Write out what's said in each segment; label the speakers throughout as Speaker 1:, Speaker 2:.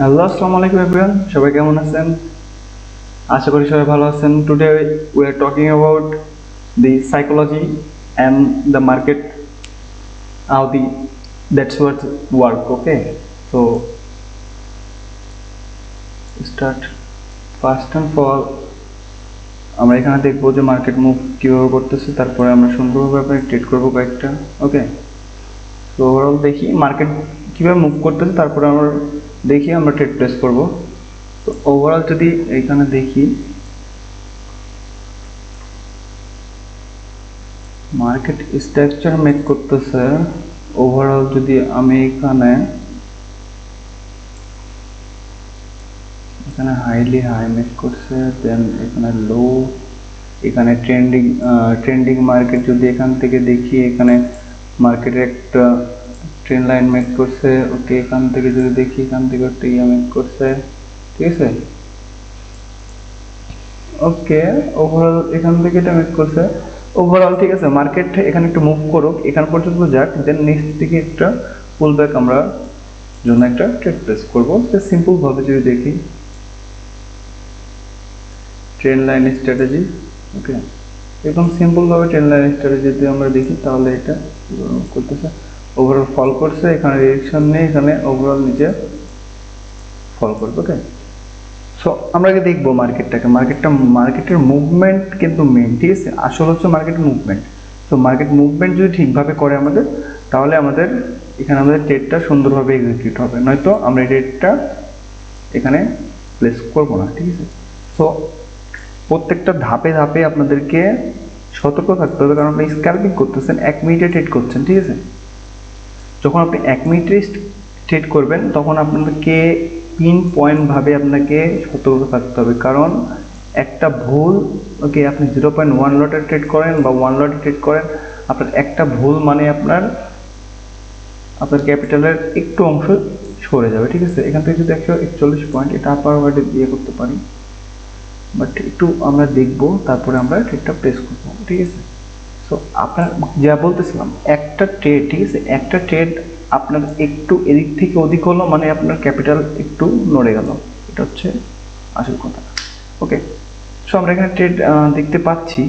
Speaker 1: Hello, আসসালামু আলাইকুম everyone. সবাই কেমন আছেন? আশা করি সবাই ভালো আছেন। Today we are talking about the psychology and the market, how the that's what work. Okay, so start. First and all, আমরা এখানে দেখবো যে মার্কেট মুভ কিভাবে করতেছে, তারপরে আমরা সুন্দরভাবে ট্রেড করবো কয়েকটা। ওকে, তো ওভারঅল দেখি মার্কেট কিভাবে মুভ করতেছে, তারপরে আমরা দেখি আমরা ট্রেড প্লেস করবো। তো ওভারঅল যদি এখানে দেখি মার্কেট স্ট্রাকচার মেক করতেছে, ওভারঅল যদি আমি এখানে হাইলি হাই মেক করছে, দেন এখানে লো, এখানে ট্রেন্ডিং মার্কেট যদি এখান থেকে দেখি, এখানে মার্কেটের একটা ট্রেন্ড লাইন মেক করছে। ওকে, এখান থেকে যদি দেখি, এখান থেকে একটা ইয়ে মেক করছে, ঠিক আছে। ওকে, ওভারঅল এখান থেকে এটা মেক করছে ওভারঅল, ঠিক আছে। মার্কেট এখানে একটু মুভ করুক, এখান পর্যন্ত যাক, দেন নিচ থেকে একটা পুল ব্যাক আমরা জন্য একটা ট্রেড প্লেস করবো। সিম্পল ভাবে যদি দেখি ট্রেন্ড লাইন স্ট্র্যাটেজি, ওকে, একদম সিম্পল ভাবে ট্রেন্ড লাইন স্ট্র্যাটেজি যদি আমরা দেখি, তাহলে এটা করতেছে ওভারঅল ফল করছে, এখানে রিয়েকশন নেই, এখানে ওভারঅল নিচে ফল করবে। ওকে, সো আমরা আগে দেখবো মার্কেটের মুভমেন্ট কিন্তু মেইন, ঠিক আছে। আসল হচ্ছে মার্কেট মুভমেন্ট। তো মার্কেট মুভমেন্ট যদি ঠিকভাবে করে আমাদের, তাহলে আমাদের এখানে আমাদের ট্রেডটা সুন্দরভাবে এক্সিকিউট হবে, নয়তো আমরা এই ট্রেডটা এখানে প্লেস করবো না, ঠিক আছে। সো প্রত্যেকটা ধাপে ধাপে আপনাদেরকে সতর্ক থাকতে হবে, কারণ আপনি স্ক্যালপিং করতেছেন, 1 মিনিটে ট্রেড করছেন, ঠিক আছে। যখন আপনি 1 মিনিটে ট্রেড করবেন, তখন আপনাকে পিন পয়েন্ট ভাবে আপনাকে সতর্ক থাকতে হবে, কারণ একটা ভুল, ওকে, আপনি 0.1 লটে ট্রেড করেন বা 1 লটে ট্রেড করেন, আপনার একটা ভুল মানে আপনার ক্যাপিটালের একটু অংশ সরে যাবে, ঠিক আছে। এখান থেকে যদি 141 পয়েন্ট, এটা আপার ওয়ার্ডে দিয়ে করতে পারি, বাট একটু আমরা দেখবো, তারপরে আমরা ট্রেডটা প্লেস করবো, ঠিক আছে। সো আপনার যা বলতেছিলাম, একটা ট্রেড, ঠিক আছে, একটা ট্রেড আপনার একটু এদিক থেকে ওদিক হলো মানে আপনার ক্যাপিটাল একটু নড়ে গেল, এটা হচ্ছে আসল কথা। ওকে, সো আমরা এখানে ট্রেড দেখতে পাচ্ছি।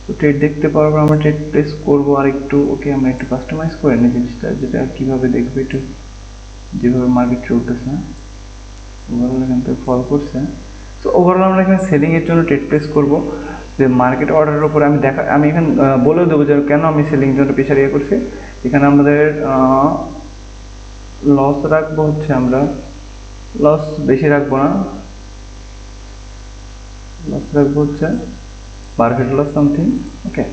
Speaker 1: তো ট্রেড দেখতে পাওয়ার পর আমরা ট্রেড প্লেস করবো আর একটু। ওকে, আমরা একটু কাস্টমাইজ করে নিই জিনিসটা, যেটা কীভাবে দেখবে, একটু যেভাবে মার্কেট চলতেছে, ওভারঅল এখান থেকে ফল করছে। তো ওভারঅল আমরা এখানে সেলিং এর জন্য ট্রেড প্লেস করবো, যে মার্কেট অর্ডারের উপরে আমি এখানে বলেও দেবো যে কেন আমি সেলিং জন্য প্রেশার ইয়ে করছি। এখানে আমাদের লস রাখবো হচ্ছে, আমরা লস বেশি রাখবো না, লস রাখবো হচ্ছে মার্কেট লস সামথিং। ওকে,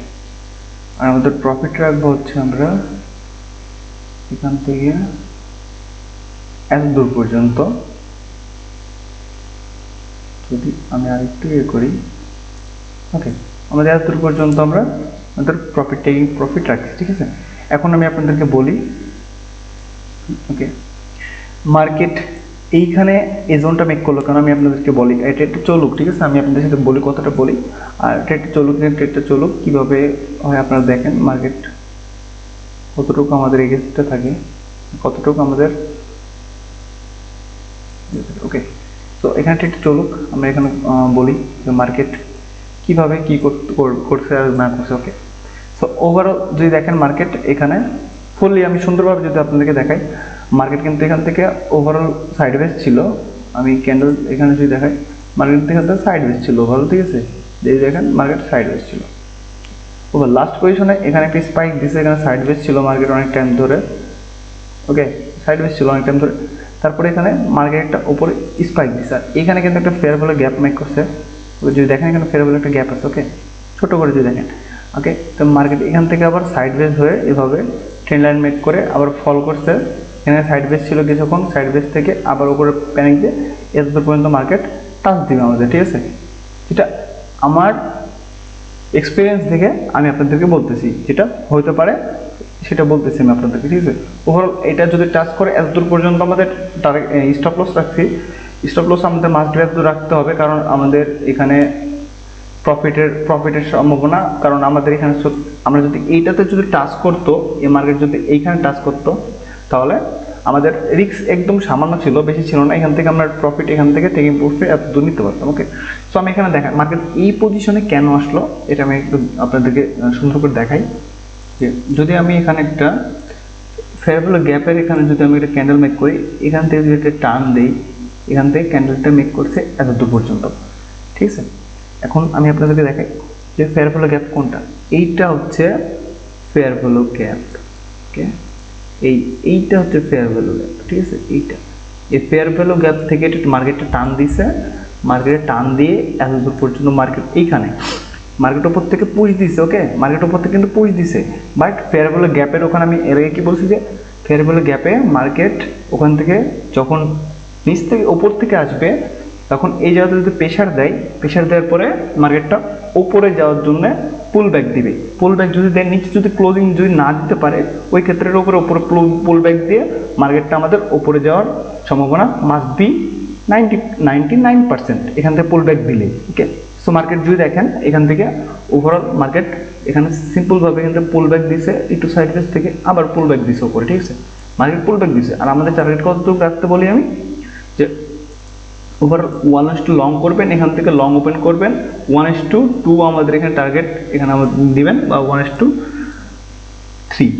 Speaker 1: আর আমাদের প্রফিট রাখবো হচ্ছে আমরা এখান থেকে এত দূর পর্যন্ত। যদি আমি আরেকটু ইয়ে করি, ওকে, আমাদের এত দূর পর্যন্ত আমরা আমাদের প্রফিট রাখছি, ঠিক আছে। এখন আমি আপনাদেরকে বলি, ওকে, মার্কেট এইখানে এই জোনটা মেক করলো, কারণ আমি আপনাদেরকে বলি এটা একটু চলুক, ঠিক আছে। আমি আপনাদের সাথে বলি, কথাটা বলি, আর ট্রেডটা চলুক কীভাবে হয় আপনারা দেখেন। মার্কেট কতটুকু আমাদের এগেনস্টে থাকে, কতটুকু আমাদের, ওকে। তো এখানে ট্রেডটা চলুক, আমরা এখানে বলি যে মার্কেট কিভাবে কি করছে আর না করছে। ওকে, সো ওভারঅল যদি দেখেন মার্কেট এখানে ফুললি, আমি সুন্দরভাবে যদি আপনাদেরকে দেখাই, মার্কেট কিন্তু এখান থেকে ওভারঅল সাইডওয়েজ ছিল। আমি ক্যান্ডেল এখানে যদি দেখাই, মার্কেট এখান থেকে সাইডওয়েজ ছিল ওভারঅল, ঠিক আছে। যদি দেখেন মার্কেট সাইডওয়েজ ছিল ওভার, লাস্ট পজিশনে এখানে একটা স্পাইক দিছে, এখানে সাইডওয়েজ ছিল মার্কেট অনেক টাইম ধরে। ওকে, সাইডওয়েজ ছিল অনেক টাইম ধরে, তারপরে এখানে মার্কেট একটা উপরে স্পাইক দিছে, আর এখানে কিন্তু একটা ফেয়ার ভ্যালু গ্যাপ মেক করছে। যদি দেখেন এখানে ফেয়ার ভ্যালু একটা গ্যাপ আছে, ওকে, ছোট করে যদি দেখেন। ওকে, তো মার্কেট এখান থেকে আবার সাইডওয়েজ হয়ে এভাবে ট্রেন্ড লাইন মেক করে আবার ফল করছে। এখানে সাইডওয়েজ ছিল কিছুক্ষণ, সাইডওয়েজ থেকে আবার উপরে প্যানিক দিয়ে এত পর্যন্ত মার্কেট টাচ দিবে আমাদের, ঠিক আছে। যেটা আমার এক্সপিরিয়েন্স থেকে আমি আপনাদেরকে বলতেছি, যেটা হতে পারে সেটা বলতেছি আমি আপনাদেরকে, ঠিক আছে। ওভারঅল এটা যদি টাচ করে এতদূর পর্যন্ত আমাদের স্টপ লস রাখছি। স্টপ লস আমাদের মাস্ট এতদূর রাখতে হবে, কারণ আমাদের এখানে প্রফিটের সম্ভাবনা, কারণ আমাদের এখানে আমরা যদি এইটাতে যদি টাচ করতো, এই মার্কেট যদি এইখানে টাচ করতো, তাহলে আমাদের রিস্ক একদম সামান্য ছিল, বেশি ছিল না, এখান থেকে আমরা প্রফিট এখান থেকে টেকিং প্রফিট এত দূর নিতে পারতাম। ওকে, সো আমি এখানে দেখাই মার্কেট এই পজিশনে কেন আসলো, এটা আমি একটু আপনাদেরকে সুন্দর করে দেখাই। যে যদি আমি এখানে একটা ফেয়ার ভ্যালু গ্যাপের এখানে যদি আমি একটা ক্যান্ডেল মেক করি, এখান থেকে যদি একটা টার্ন দেই, এখান থেকে ক্যান্ডেলটা মেক করছে এত দূর পর্যন্ত, ঠিক আছে। এখন আমি আপনাদেরকে দেখাই যে ফেয়ার ভ্যালু গ্যাপ কোনটা। এইটা হচ্ছে ফেয়ার ভ্যালু গ্যাপ। ওকে, এইটা হচ্ছে ফেয়ার ভ্যালু গ্যাপ, ঠিক আছে। এই ফেয়ার ভ্যালু গ্যাপ থেকে এটা মার্কেটটা টান দিছে, মার্কেটে টান দিয়ে এত দূর পর্যন্ত মার্কেট এইখানে মার্কেট উপর থেকে পুশ দিছে। ওকে, মার্কেট উপর থেকে কিন্তু পুশ দিছে, বাট ফেয়ার ভ্যালু গ্যাপের ওখানে আমি এর আগে কি বলছি যে ফেয়ার ভ্যালু গ্যাপে মার্কেট ওখান থেকে যখন নিচ থেকে ওপর থেকে আসবে, তখন এই জায়গাতে যদি প্রেশার দেয়, প্রেশার দেওয়ার পরে মার্কেটটা উপরে যাওয়ার জন্য পুল ব্যাক দিবে। পুল ব্যাক যদি দেয়, নিচে যদি ক্লোজিং যদি না দিতে পারে, ওই ক্ষেত্রের উপরে পুল ব্যাক দিয়ে মার্কেটটা আমাদের উপরে যাওয়ার সম্ভাবনা মাস্ট বি 99% এখান থেকে পুল ব্যাক দিলে। ওকে, সো মার্কেট যদি দেখেন এখান থেকে ওভারঅল মার্কেট এখানে সিম্পলভাবে এখান থেকে পুল ব্যাক দিছে, একটু সাইডওয়েজ থেকে আবার পুল ব্যাক দিছে উপরে, ঠিক আছে। মার্কেট পুল ব্যাক দিছে, আর আমাদের টার্গেট কতটুকু রাখতে বলি আমি, যে ওভার 1:2 লং করবেন, এখান থেকে লং ওপেন করবেন, 1:2 আমাদের এখানে টার্গেট এখানে আমাদের দিবেন, বা 1:3,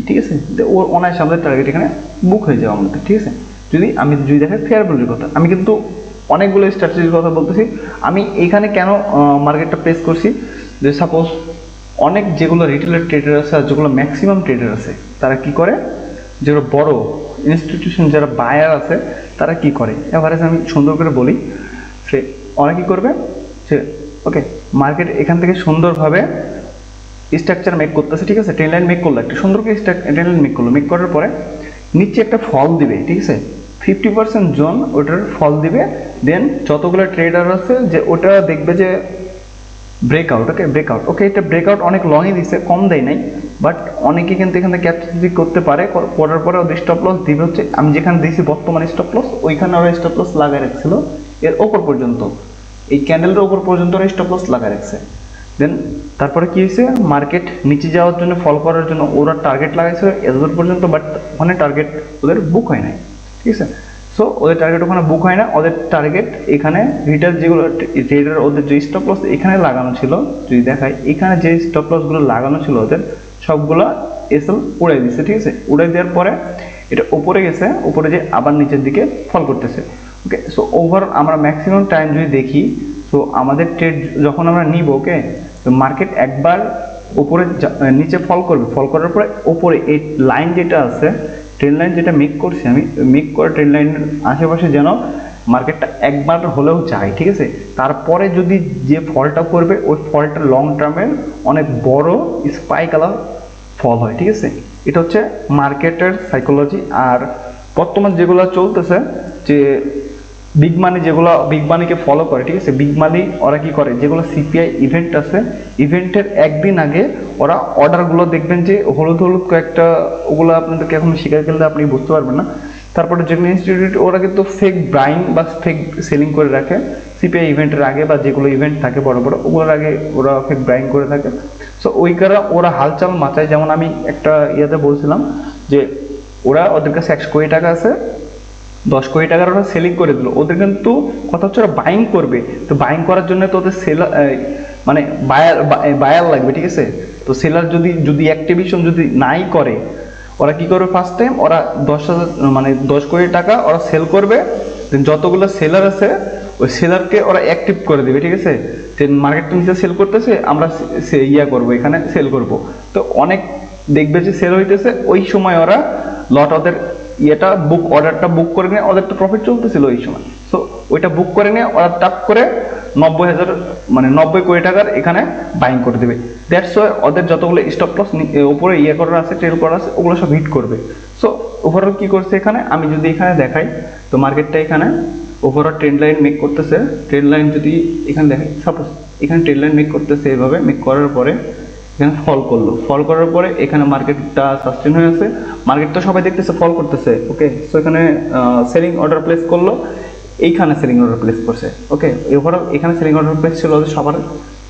Speaker 1: ঠিক আছে। ওর অনায়াসে আমাদের টার্গেট এখানে বুক হয়ে যাবে আমাদের, ঠিক আছে। যদি দেখেন ফেয়ার ভ্যালুর কথা, আমি কিন্তু অনেকগুলো স্ট্র্যাটেজির কথা বলতেছি। আমি এখানে কেন মার্কেটটা প্লেস করছি, যে সাপোজ অনেক যেগুলো রিটেলার ট্রেডার আছে আর যেগুলো ম্যাক্সিমাম ট্রেডার আছে, তারা কি করে, যেগুলো বড় ইনস্টিটিউশন যারা বায়ার আছে, তারা কি করে, এভারেজ আমি সুন্দর করে বলি, সে ওরা কি করবে, সে ওকে মার্কেট এখান থেকে সুন্দরভাবে স্ট্রাকচার মেক করতেছে, ঠিক আছে। ট্রেন লাইন মেক করলো, একটা সুন্দর করে ট্রেন লাইন মেক করলো, মেক করার পরে নিচে একটা ফল দিবে, ঠিক আছে। 50% জোন ওটার ফল দিবে, দেন যতগুলো ট্রেডার আছে যে ওটা দেখবে যে ব্রেকআউট। ওকে, ব্রেকআউট, ওকে, এটা ব্রেকআউট অনেক লংই দিছে, কম দেয় নাই, বাট অনেকে কিন্তু এখানে ক্যাপচার করতে পারে, করার পরে ওদের স্টপ লস দিবে হচ্ছে আমি যেখানে দিয়েছি বর্তমানে স্টপ লস, ওইখানে ওরা স্টপ লস লাগাই রাখছিল এর ওপর পর্যন্ত, এই ক্যান্ডেলের ওপর পর্যন্ত ওরা স্টপ লস লাগাই রাখছে। দেন তারপরে কি হয়েছে, মার্কেট নিচে যাওয়ার জন্য, ফল করার জন্য ওরা টার্গেট লাগাইছিল এতদূর পর্যন্ত, বাট ওখানে টার্গেট ওদের বুক হয় নাই, ঠিক আছে। সো ওদের টার্গেট ওখানে বুক হয় না, ওদের টার্গেট এখানে রিটেল যেগুলো ট্রেডার ওদের যে স্টপ লস এখানে লাগানো ছিল, যদি দেখায় এখানে যে স্টপ লসগুলো লাগানো ছিল ওদের সবগুলো এসএল উড়াই দিচ্ছে, ঠিক আছে। উড়াই দেওয়ার পরে এটা উপরে গেছে, উপরে যে আবার নিচের দিকে ফল করতেছে। ওকে, সো ওভার আমরা ম্যাক্সিমাম টাইম যদি দেখি, তো আমাদের ট্রেড যখন আমরা নিব, ওকে, তো মার্কেট একবার উপরে নিচে ফল করবে, ফল করার পরে উপরে এই লাইন যেটা আছে, ট্রেন লাইন যেটা মেক করছি আমি, মেক করে ট্রেন লাইনের আশেপাশে যেন মার্কেটটা একবার হলেও যায়, ঠিক আছে। তারপরে যদি যে ফলটা করবে ওই ফলটা লং টার্মের অনেক বড় স্পাইকালা ফল হয়, ঠিক আছে। এটা হচ্ছে মার্কেটের সাইকোলজি। আর বর্তমান যেগুলো চলতেছে, যে বিগ মানি যেগুলো বিগ মানিকে ফলো করে, ঠিক আছে, বিগ মানি ওরা কি করে, যেগুলো সিপিআই ইভেন্ট আছে, ইভেন্টের একদিন আগে ওরা অর্ডারগুলো দেখবেন যে হলুদ হলুদ কয়েকটা, ওগুলো আপনাদেরকে এখন শিখে গেলে আপনি বুঝতে পারবেন না। তারপরে যেগুলো ইনস্টিটিউট ওরা কিন্তু ফেক ব্রাইং বা ফেক সেলিং করে রাখে সিপিআই ইভেন্টের আগে, বা যেগুলো ইভেন্ট থাকে বড় বড় ওগুলোর আগে ওরা ফেক ব্রাইং করে থাকে। সো ওই কারণে ওরা হালচাল মাচায়, যেমন আমি একটা ইয়েতে বলছিলাম যে ওদের কাছে 100 কোটি টাকা আছে, 10 কোটি টাকার ওরা সেলিং করে দিল, ওদের কিন্তু কথা হচ্ছে ওরা বাইং করবে, তো বাইং করার জন্য তো ওদের সেলার মানে বায়ার লাগবে, ঠিক আছে। তো সেলার যদি অ্যাক্টিভেশন যদি নাই করে, ওরা কি করবে, ফার্স্ট টাইম ওরা 10 কোটি টাকা ওরা সেল করবে, দেন যতগুলো সেলার আছে ওই সেলারকে ওরা অ্যাক্টিভ করে দেবে, ঠিক আছে। দেন মার্কেটটা নিচে সেল করতেছে, আমরা করবো এখানে সেল করব, তো অনেক দেখবে যে সেল হইতেছে, ওই সময় ওরা লট ওদের অর্ডারটা বুক করে নিয়ে, ওদের তো প্রফিট চলতেছিল ওই সময়, সো ওইটা বুক করে নিয়ে ওরা টাপ করে 90 কোটি টাকার এখানে বাইং করে দেবে। দ্যাটস ওয়াই ওদের যতগুলো স্টপ লস উপরে করার আছে, ট্রেল করার আছে, ওগুলো সব হিট করবে। সো ওভারঅল কি করছে এখানে, আমি যদি এখানে দেখাই, তো মার্কেটটা এখানে ওভারঅল ট্রেন্ড লাইন মেক করতেছে। ট্রেন্ড লাইন যদি এখানে দেখাই, সাপোজ এখানে ট্রেন্ড লাইন মেক করতেছে, এইভাবে মেক করার পরে এখানে ফল করলো, ফল করার পরে এখানে মার্কেটটা সাস্টেন হয়ে আছে, মার্কেটটা সবাই দেখতেছে ফল করতেছে। ওকে, সো এখানে সেলিং অর্ডার প্লেস করলো, এইখানে সেলিং অর্ডার প্লেস করছে। ওকে, ওভারঅল এখানে সেলিং অর্ডার প্লেস ছিল ওদের সবার,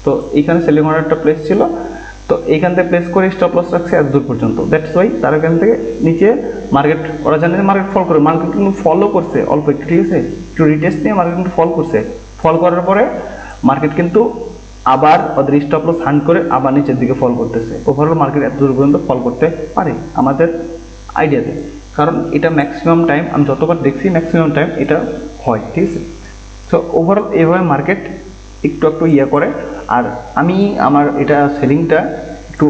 Speaker 1: তো এইখানে সেলিং অর্ডারটা প্লেস ছিল, তো তো এইখান থেকে প্লেস করে স্টপ লস রাখছে এত দূর পর্যন্ত, দ্যাটস ওয়াই তার এখান থেকে নিচে মার্কেট, ওরা জানে যে মার্কেট ফল করে, মার্কেট কিন্তু ফলো করছে অল্প একটু, ঠিক আছে, একটু রিটেস্ট নিয়ে মার্কেট কিন্তু ফল করছে, ফল করার পরে মার্কেট কিন্তু আবার ওদের স্টপ লস হান্ট করে আবার নিচের দিকে ফল করতেছে। ওভারঅল মার্কেট এত দূর পর্যন্ত ফল করতে পারে আমাদের আইডিয়াতে, কারণ এটা ম্যাক্সিমাম টাইম আমি যতবার দেখছি ম্যাক্সিমাম টাইম এটা হয়, ঠিক আছে। তো ওভারঅল এইভাবে মার্কেট একটু একটু করে। আর আমি আমার এটা সেলিংটা একটু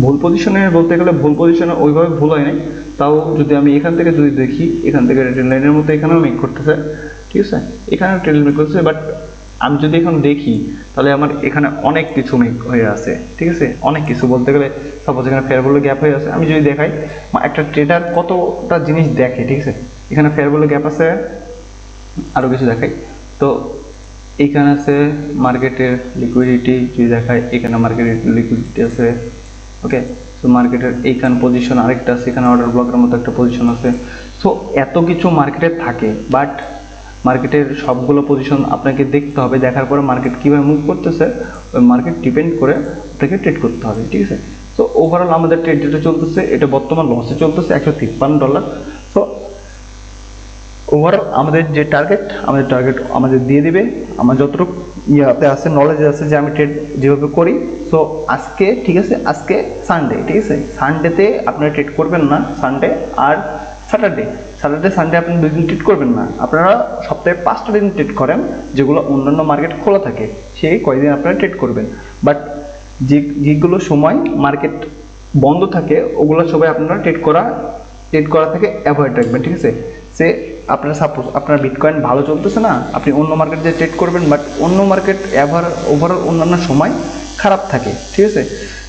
Speaker 1: ভুল পজিশনে, বলতে গেলে ভুল পজিশনে ওইভাবে ভুল হয় নাই, তাও যদি আমি এখান থেকে যদি দেখি, এখান থেকে ট্রেড লাইনের মধ্যে এখানেও মেক করতেছে, ঠিক আছে, এখানেও ট্রেড মেক করতেছে, বাট আমি যদি এখন দেখি তাহলে আমার এখানে অনেক কিছু মেক হয়ে আছে, ঠিক আছে, অনেক কিছু বলতে গেলে সাপোজ এখানে ফেয়ার ভ্যালু গ্যাপ হয়ে আছে। আমি যদি দেখাই একটা ট্রেডার কতটা জিনিস দেখে, ঠিক আছে, এখানে ফেয়ার ভ্যালু গ্যাপ আছে, আরও কিছু দেখাই। তো এইখানে আছে মার্কেটের লিকুইডিটি, যদি দেখায় এখানে মার্কেটের লিকুইডিটি আছে, ওকে। সো মার্কেটের এইখান পজিশন আরেকটা আছে, এখানে অর্ডার ব্লকের মতো একটা পজিশন আছে। সো এত কিছু মার্কেটে থাকে, বাট মার্কেটের সবগুলো পজিশন আপনাকে দেখতে হবে, দেখার পরে মার্কেট কীভাবে মুভ করতেছে ওই মার্কেট ডিপেন্ড করে আপনাকে ট্রেড করতে হবে, ঠিক আছে। তো ওভারঅল আমাদের ট্রেড যেটা চলতেছে এটা বর্তমান লসে চলতেছে $153। সো ওভারঅল আমাদের যে টার্গেট আমাদের দিয়ে দিবে, আমার যতটুকু ইয়াতে আছে, নলেজে আছে যে আমি ট্রেড যেভাবে করি। সো আজকে, ঠিক আছে, আজকে সানডে, ঠিক আছে, সানডেতে আপনারা ট্রেড করবেন না, সানডে আর স্যাটারডে সানডে আপনি 2 দিন ট্রেড করবেন না, আপনারা সপ্তাহে 5টা দিন ট্রেড করেন, যেগুলো অন্যান্য মার্কেট খোলা থাকে সেই কয়দিন আপনারা ট্রেড করবেন। বাট যেগুলো সময় মার্কেট বন্ধ থাকে ওগুলো সবাই আপনারা ট্রেড করা থেকে অ্যাভয়েড রাখবেন, ঠিক আছে। সে আপনার সাপোজ আপনার বিটকয়েন ভালো চলতেছে না, আপনি অন্য মার্কেট যে ট্রেড করবেন, বাট অন্য মার্কেট ওভারঅল অন্যান্য সময় খারাপ থাকে, ঠিক আছে।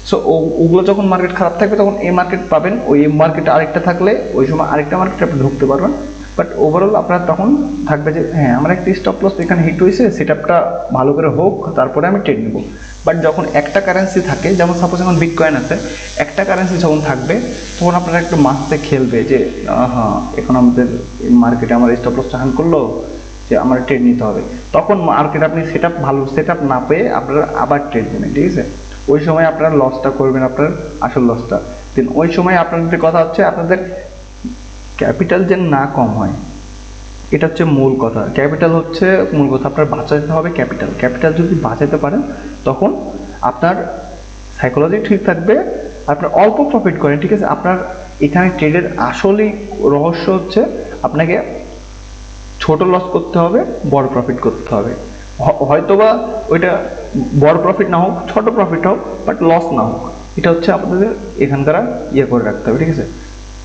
Speaker 1: সো ওগুলো যখন মার্কেট খারাপ থাকবে তখন এই মার্কেট পাবেন, ওই মার্কেট আরেকটা থাকলে ওই সময় আরেকটা মার্কেটে আপনি ঢুকতে পারবেন। বাট ওভারঅল আপনার তখন থাকবে যে হ্যাঁ আমার একটা স্টপ লস এখানে হিট হয়েছে, সেটআপটা ভালো করে হোক, তারপরে আমি ট্রেড নেব। বাট যখন একটা কারেন্সি থাকে, যেমন সাপোজ এখন বিটকয়েন আছে, একটা কারেন্সি যখন থাকবে তখন আপনারা একটু মাসতে খেলবে যে হ্যাঁ এখন আমাদের মার্কেটে আমার স্টপ লসটা হ্যান্ড করলো, যে আমার ট্রেড নিতে হবে। তখন মার্কেট আপনি ভালো সেটআপ না পেয়ে আপনারা আবার ট্রেড নেবেন, ঠিক আছে। ওই সময় আপনারা লসটা করবেন, আপনার আসল লসটা। দেন ওই সময় আপনাদের কথা হচ্ছে আপনাদের ক্যাপিটাল যেন না কম হয়, এটা হচ্ছে মূল কথা। ক্যাপিটাল হচ্ছে মূল কথা, আপনার বাঁচাতে হবে ক্যাপিটাল যদি বাঁচাতে পারেন তখন আপনার সাইকোলজি ঠিক থাকবে, আপনার অল্প প্রফিট করেন, ঠিক আছে। আপনার এখানে ট্রেডের আসলেই রহস্য হচ্ছে আপনাকে ছোট লস করতে হবে, বড় প্রফিট করতে হবে। হয়তোবা ওইটা বড় প্রফিট না হোক, ছোট প্রফিট হোক, বাট লস না হোক, এটা হচ্ছে আপনাদের এখানকার করে রাখতে হবে, ঠিক আছে।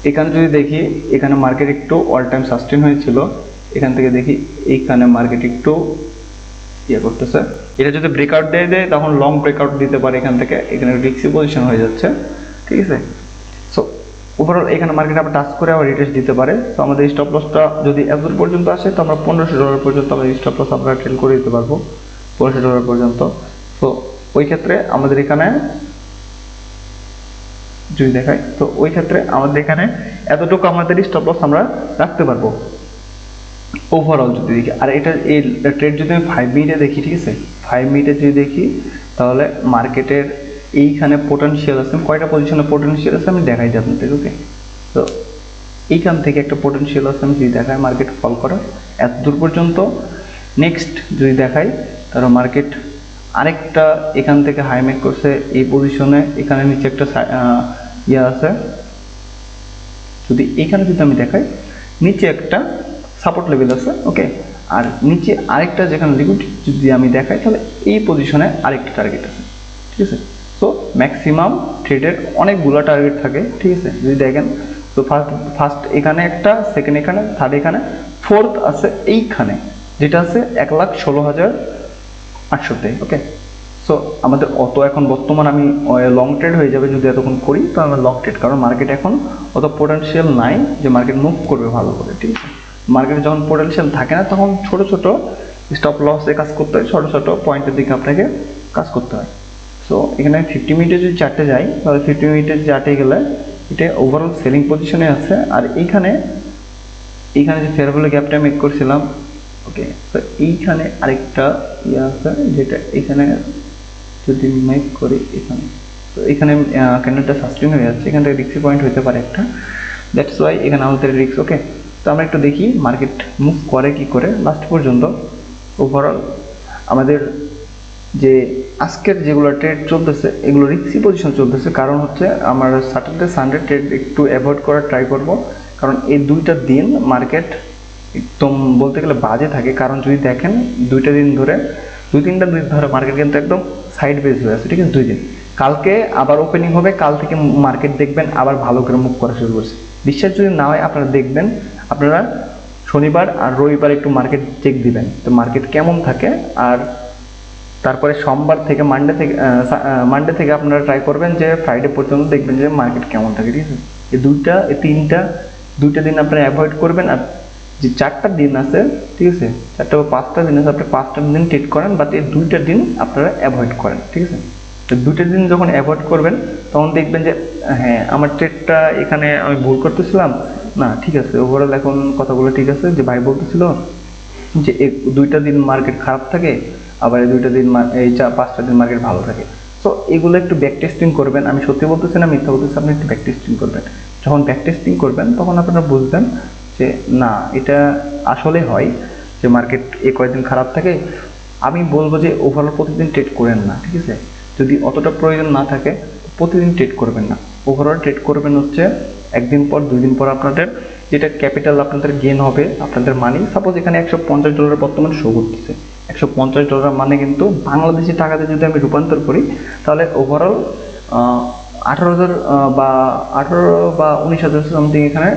Speaker 1: এখানে যদি দেখি এখানে মার্কেট একটু অল টাইম সাস্টেন হয়েছিল, এখান থেকে দেখি এইখানে মার্কেট একটু করতেছে, এটা যদি ব্রেকআউট দিয়ে দেয় তখন লং ব্রেকআউট দিতে পারে, এখান থেকে এখানে রিস্কি পজিশন হয়ে যাচ্ছে, ঠিক আছে। সো ওভারঅল এখানে মার্কেট আবার টাচ করে আবার রিটেস্ট দিতে পারে। তো আমাদের স্টপ লসটা যদি এত পর্যন্ত আসে তো আমরা $1500 পর্যন্ত আমরা স্টপ লস আমরা ট্রেড করে দিতে পারবো, $1500 পর্যন্ত। তো ওই ক্ষেত্রে আমাদের এখানে যদি দেখাই, তো ওই ক্ষেত্রে আমাদের এখানে এতটুকু আমাদের স্টপ লস আমরা রাখতে পারবো ওভারঅল যদি দেখি। আর এটা এই ট্রেড যদি আমি 5 মিনিটে দেখি, ঠিক আছে, 5 মিনিটে যদি দেখি তাহলে মার্কেটের এইখানে পোটেনশিয়াল আছে, কয়টা পজিশনে পোটেনশিয়াল আছে আমি দেখাই দিই আপনাদের, ওকে। তো এইখান থেকে একটা পোটেনশিয়াল আছে, আমি যদি দেখাই মার্কেট ফল করার এত দূর পর্যন্ত। নেক্সট যদি দেখাই তাহলে মার্কেট আরেকটা এখান থেকে হাই মেক করছে এই পজিশনে, এখানে নিচে একটা আছে, যদি এখানে যদি আমি দেখাই নিচে একটা সাপোর্ট লেভেল আছে, ওকে। আর নিচে আরেকটা যেখানে লিকুইডিটি যদি আমি দেখাই তাহলে এই পজিশনে আরেকটা টার্গেট আছে, ঠিক আছে। সো ম্যাক্সিমাম ট্রেডের অনেকগুলো টার্গেট থাকে, ঠিক আছে, যদি দেখেন। তো ফার্স্ট এখানে একটা, সেকেন্ড এখানে, থার্ড এখানে, ফোর্থ আছে এইখানে যেটা আছে 1,16,800-তে, ওকে। সো আমাদের অত এখন বর্তমান আমি লং ট্রেড হয়ে যাবে যদি এতক্ষণ করি, তো আমার লং ট্রেড, কারণ মার্কেট এখন অত পোটেনশিয়াল নাই যে মার্কেট মুভ করবে ভালো করে, ঠিক আছে। মার্কেটে যখন পোটেনশিয়াল থাকে না তখন ছোট ছোট স্টপ লসে কাজ করতে হয়, ছোট ছোট পয়েন্টের দিকে আপনাকে কাজ করতে হয়। সো এখানে 50 মিনিটে যদি চার্টে যাই তাহলে 50 মিনিটের চার্টে গেলে এটা ওভারঅল সেলিং পজিশনে আছে। আর এইখানে যে ফেয়ার ভ্যালু গ্যাপটা মেক করছিলাম, ওকে। তো এইখানে আরেকটা আছে যেটা এখানে যদি মেক করি এখানে, তো এখানে ক্যান্ডেলটা সাস্টেইন হয়ে যাচ্ছে, এখান থেকে রিস্কি পয়েন্ট হতে পারে একটা, দ্যাটস ওয়াই এখানে আমাদের রিস্ক। ওকে, তো আমরা একটু দেখি মার্কেট মুভ করে কি করে লাস্ট পর্যন্ত। ওভারঅল আমাদের যে আজকের যেগুলো ট্রেড চলতেছে এগুলো রিস্কি পজিশন চলতেছে, কারণ হচ্ছে আমার স্যাটারডে সানডে ট্রেড একটু অ্যাভয়েড করার ট্রাই করব, কারণ এই দুইটা দিন মার্কেট একদম বলতে গেলে বাজে থাকে। কারণ যদি দেখেন দুইটা দিন ধরে, দুই তিনটা দিন ধরে মার্কেট কিন্তু একদম সাইড বেস হয়ে আছে, ঠিক আছে। 2 দিন, কালকে আবার ওপেনিং হবে, কাল থেকে মার্কেট দেখবেন আবার ভালো করে মুভ করা শুরু করছে। বিশ্বাস যদি না হয় আপনারা দেখবেন, আপনারা শনিবার আর রবিবার একটু মার্কেট চেক দিবেন তো মার্কেট কেমন থাকে, আর তারপরে সোমবার থেকে মানডে থেকে আপনারা ট্রাই করবেন যে ফ্রাইডে পর্যন্ত দেখবেন যে মার্কেট কেমন থাকে, ঠিক আছে। এই দুইটা দিন আপনারা অ্যাভয়েড করবেন। আর যে 4টা দিন আছে, ঠিক আছে, 4টা বা 5টা দিন আছে, আপনি 5টা দিন ট্রেড করেন, বাট এই 2টা দিন আপনারা অ্যাভয়েড করেন, ঠিক আছে। তো 2টা দিন যখন অ্যাভয়েড করবেন তখন দেখবেন যে হ্যাঁ আমার ট্রেডটা এখানে আমি ভুল করতেছিলাম না, ঠিক আছে, ওভারঅল এখন কথাগুলো ঠিক আছে। যে ভাই বলতেছিল যে এই 2টা দিন মার্কেট খারাপ থাকে, আবার এই 2টা দিন এই 5টা দিন মার্কেট ভালো থাকে। সো এগুলো একটু ব্যাক টেস্টিং করবেন, আমি সত্যি বলতেছি না মিথ্যা বলতেছি, আপনি একটু ব্যাক টেস্টিং করবেন। যখন ব্যাক টেস্টিং করবেন তখন আপনারা বুঝবেন যে না এটা আসলে হয় যে মার্কেট এই কয়েকদিন খারাপ থাকে। আমি বলবো যে ওভারঅল প্রতিদিন ট্রেড করেন না, ঠিক আছে। যদি অতটা প্রয়োজন না থাকে প্রতিদিন ট্রেড করবেন না, ওভারঅল ট্রেড করবেন হচ্ছে একদিন পর 2 দিন পর আপনাদের যেটা ক্যাপিটাল আপনাদের গেইন হবে, আপনাদের মানি সাপোজ এখানে $150 বর্তমানে শো করতেছে। $150 মানে কিন্তু বাংলাদেশি টাকাতে যদি আমি রূপান্তর করি তাহলে ওভারঅল 18,000 বা 18 বা 19,000 সামথিং এখানে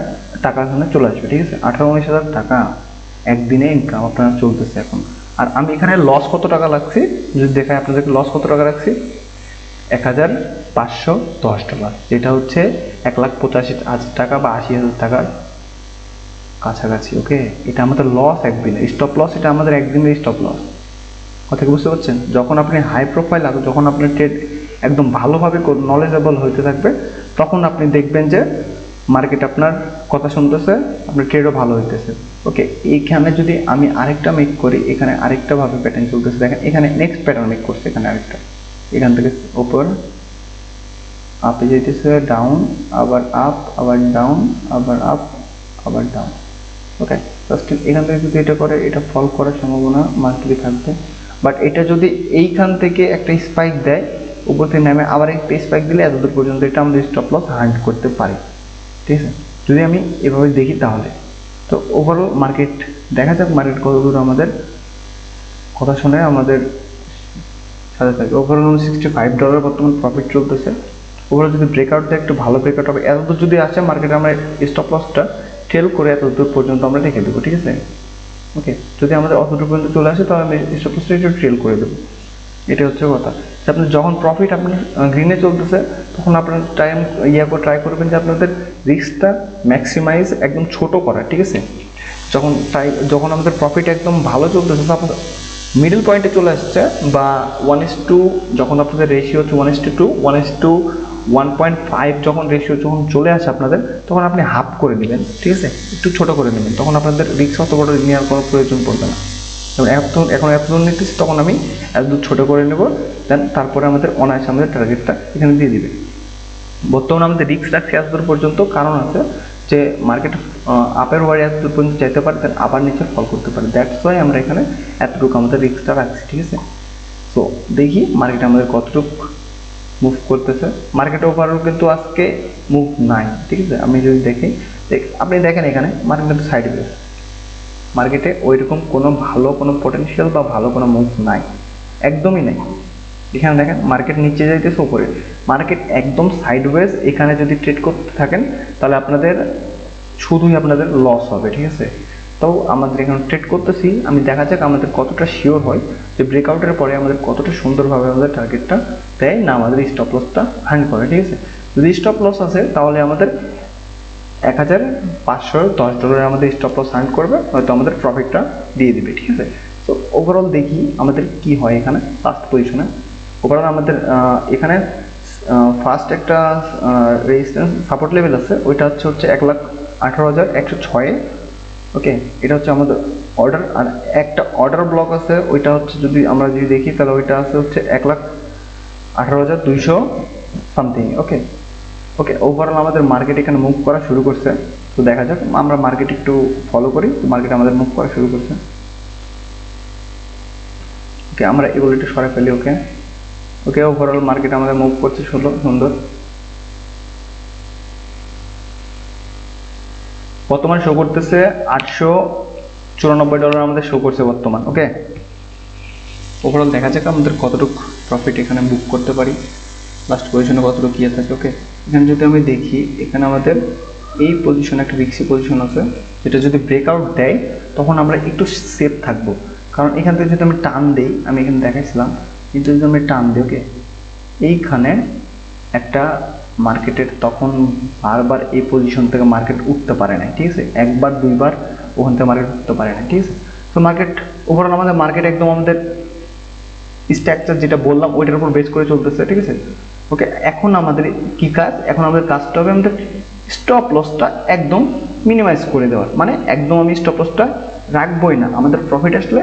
Speaker 1: টাকা এখানে চলে আসবে, ঠিক আছে। 18-19,000 টাকা একদিনে ইনকাম আপনার চলতেছে এখন। আর আমি এখানে লস কত টাকা লাগছি যদি দেখাই আপনাদেরকে, লস কত টাকা রাখছি, $1,510, যেটা হচ্ছে 1,85,000 টাকা বা 80,000 টাকার কাছাকাছি। ওকে, এটা আমাদের লস একদিনে, স্টপ লস এটা আমাদের একদিনের স্টপ লস। কথা কি বুঝতে পারছেন? যখন আপনি হাই প্রোফাইল আছে, যখন আপনার ট্রেড একদম ভালোভাবে নলেজেবল হইতে থাকবে, তখন আপনি দেখবেন যে মার্কেট আপনার কথা শুনতেছে, আপনার ট্রেডও ভালো হইতেছে। ওকে, এইখানে যদি আমি আরেকটা মেক করি, এখানে আরেকটা ভাবে প্যাটার্ন চলতেছে, দেখেন এখানে নেক্সট প্যাটার্ন মেক করছে, এখানে আরেকটা, এখান থেকে উপর আপে যাইতেছে, ডাউন, আবার আপ, আবার ডাউন, আবার আপ, আবার ডাউন। ওকে, জাস্ট এখান থেকে যদি এটা করে, এটা ফল করার সম্ভাবনা মার্কেটে থাকবে। বাট এটা যদি এইখান থেকে একটা স্পাইক দেয়, উপর থেকে নেমে আবার একটা স্পাইক দিলে এতদূর পর্যন্ত এটা আমাদের স্টপ লস হান্ট করতে পারে, ঠিক আছে, যদি আমি এভাবে দেখি তাহলে। তো ওভারঅল মার্কেট দেখা যাক মার্কেট কতদূর আমাদের কথা শুনে আমাদের সাথে থাকে। ওভারঅল $65 বর্তমান প্রফিট চলতেছে। ওভারঅল যদি ব্রেকআউট দেয় একটু ভালো ব্রেকআউট হবে, এতদূর যদি আসে মার্কেটে আমরা স্টপ লসটা ট্রেল করে এতদূর পর্যন্ত আমরা রেখে দেবো, ঠিক আছে। ওকে, যদি আমাদের অতদূর পর্যন্ত চলে আসে তাহলে আমি স্টপ লসটা একটু ট্রেল করে দেবো, এটা হচ্ছে কথা। আপনি যখন প্রফিট আপনার গ্রিনে চলতেছে তখন আপনার টাইম ট্রাই করবেন যে আপনাদের রিস্কটা ম্যাক্সিমাইজ একদম ছোট করা, ঠিক আছে। যখন আমাদের প্রফিট একদম ভালো চলতেছে, সাপোজ মিডল পয়েন্টে চলে আসছে, বা 1:2 যখন আপনাদের রেশিও হচ্ছে 1:2, 1:1.5 যখন রেশিও যখন চলে আসে আপনাদের, তখন আপনি হাফ করে নেবেন, ঠিক আছে, একটু ছোট করে নেবেন, তখন আপনাদের রিস্ক অত বড় নেওয়ার কোনো প্রয়োজন পড়বে না। এখন এতদূর নিতেছি, তখন আমি এতদূর ছোটো করে নেব, দেন তারপরে আমাদের অনায়াসে আমাদের টার্গেটটা এখানে দিয়ে দিবে। বর্তমানে আমাদের রিস্ক রাখছি এতদূর পর্যন্ত, কারণ আছে যে মার্কেট আপের ওয়ারে এতদূর পর্যন্ত যেতে পারে, দেন আবার নিচে ফল করতে পারে, দ্যাটস ওয়াই আমরা এখানে এতটুকু আমাদের রিস্কটা রাখছি, ঠিক আছে। তো দেখি মার্কেট আমাদের কতটুকু মুভ করতেছে। মার্কেট ওভারঅল কিন্তু আজকে মুভ নাই, ঠিক আছে। আমি যদি দেখি, আপনি দেখেন এখানে মার্কেট কিন্তু সাইড বেস, মার্কেটে ওইরকম কোনো ভালো কোনো পটেনশিয়াল বা ভালো কোনো মুভ নাই, একদমই নেই। এখানে দেখেন মার্কেট নিচে যাইতেছে, উপরে মার্কেট একদম সাইডওয়েজ। এখানে যদি ট্রেড করতে থাকেন তাহলে আপনাদের শুধুই আপনাদের লস হবে, ঠিক আছে। তো আমাদের এখানে ট্রেড করতেছি, আমি দেখা যাক আমাদের কতটা শিওর হয় যে ব্রেকআউটের পরে আমাদের কতটা সুন্দরভাবে আমাদের টার্গেটটা দেয় না আমাদের স্টপ লসটা হ্যান্ড করে, ঠিক আছে। যদি স্টপ লস আছে তাহলে আমাদের $1,510 আমাদের স্টপ লস হ্যান্ড করবে, হয়তো আমাদের প্রফিটটা দিয়ে দিবে, ঠিক আছে। তো ওভারঅল দেখি আমাদের কি হয় এখানে লাস্ট পজিশনে। ওভারঅল আমাদের এখানে ফার্স্ট একটা রেজিস্ট্যান্স সাপোর্ট লেভেল আছে, ওইটা হচ্ছে 1,18,106। ওকে, এটা হচ্ছে আমাদের অর্ডার। আর একটা অর্ডার ব্লক আছে, ওইটা হচ্ছে যদি আমরা দেখি তাহলে ওইটা আছে হচ্ছে 18,200 সামথিং। ওকে ওকে, ওভারঅল আমাদের মার্কেট এখানে মুভ করা শুরু করছে। তো দেখা যাক, আমরা মার্কেট একটু ফলো করি। মার্কেট আমাদের মুভ করা শুরু করছে। ওকে, আমরা এগুলো একটু সরে ফেলি। ওকে ওকে, ওভারঅল মার্কেট আমাদের মুভ করছে সুন্দর। বর্তমান শো করতেছে $894 আমাদের শো করছে বর্তমান। ওকে, ওভারঅল দেখা যাক আমাদের কতটুকু প্রফিট এখানে বুক করতে পারি, লাস্ট পজিশনে কতটুকু ইয়ে থাকে। ওকে, এখানে যদি আমি দেখি, এখানে আমাদের এই পজিশনে একটা রিক্সি পজিশন আছে, যেটা যদি ব্রেকআউট দেয় তখন আমরা একটু সেফ থাকবো। কারণ এখান থেকে যদি আমি টান দিই, আমি এখানে দেখাইছিলাম, কিন্তু যদি আমি টান দিই, ওকে, এইখানে একটা মার্কেটের তখন বারবার এই পজিশন থেকে মার্কেট উঠতে পারে না, ঠিক আছে, একবার দুইবার ওখান থেকে মার্কেট উঠতে পারে না, ঠিক আছে। তো মার্কেট ওভারঅল আমাদের মার্কেট একদম আমাদের স্ট্রাকচার যেটা বললাম ওইটার উপর বেস করে চলতেছে, ঠিক আছে। ওকে, এখন আমাদের কি কাজ? এখন আমাদের কাজটা হবে আমাদের স্টপ লসটা একদম মিনিমাইজ করে দেওয়ার, মানে একদম আমি স্টপ লসটা রাখবোই না। আমাদের প্রফিট আসলে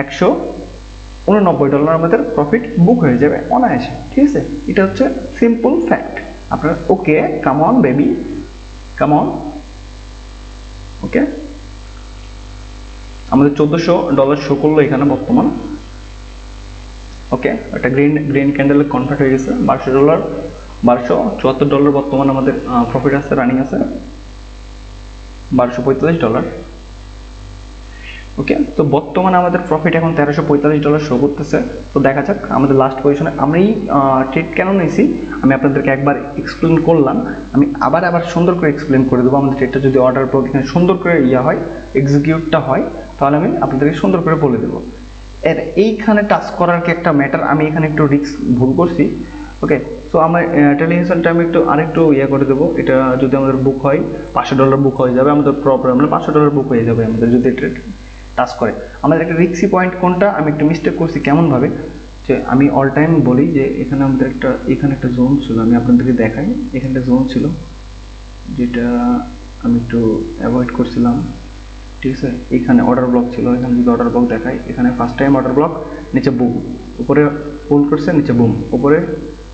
Speaker 1: $189 আমাদের প্রফিট বুক হয়ে যাবে অনায়াসে, ঠিক আছে। এটা হচ্ছে সিম্পল ফ্যাক্ট আপনার। Okay, come on baby, come on. Okay, আমাদের $1,400 শো করলো এখানে বর্তমান। ওকে, একটা গ্রিন ক্যান্ডেল কনভার্ট হয়ে গেছে। $1200, $1274 বর্তমান আমাদের প্রফিট আছে, রানিং আছে $1245। ওকে, তো বর্তমানে আমাদের প্রফিট এখন $1345 শো করতেছে। তো দেখা যাক আমাদের লাস্ট পজিশনে আমরা এই ট্রেড কেন নিয়েছি আমি আপনাদেরকে একবার এক্সপ্লেন করলাম। আমি আবার সুন্দর করে এক্সপ্লেন করে দেবো। আমাদের ট্রেডটা যদি অর্ডার ব্লক এখানে সুন্দর করে হয়, এক্সিকিউটটা হয়, তাহলে আমি আপনাদেরকে সুন্দর করে বলে দেবো। এর এইখানে টাচ করার কি একটা ম্যাটার, আমি এখানে একটু রিস্ক ভুল করছি। ওকে, সো আমার টেলিভিশনটা আমি আরেকটু করে দেবো। এটা যদি আমাদের বুক হয় $500 বুক হয়ে যাবে আমাদের প্রবলেম, মানে $500 বুক হয়ে যাবে আমাদের যদি ট্রেড টাচ করে। আমাদের একটা রিস্কি পয়েন্ট কোনটা, আমি একটা মিস্টেক করছি কেমনভাবে, যে আমি অল টাইম বলি যে এখানে আমাদের এখানে একটা জোন ছিল, আমি আপনাদেরকে দেখাই। এখানে একটা জোন ছিল যেটা আমি একটু অ্যাভয়েড করছিলাম, ঠিক আছে। এখানে অর্ডার ব্লক ছিল, এখানে যদি অর্ডার ব্লক দেখাই, এখানে ফার্স্ট টাইম অর্ডার ব্লক, নিচে বুম, উপরে হোল্ড করছে, নিচে বুম, উপরে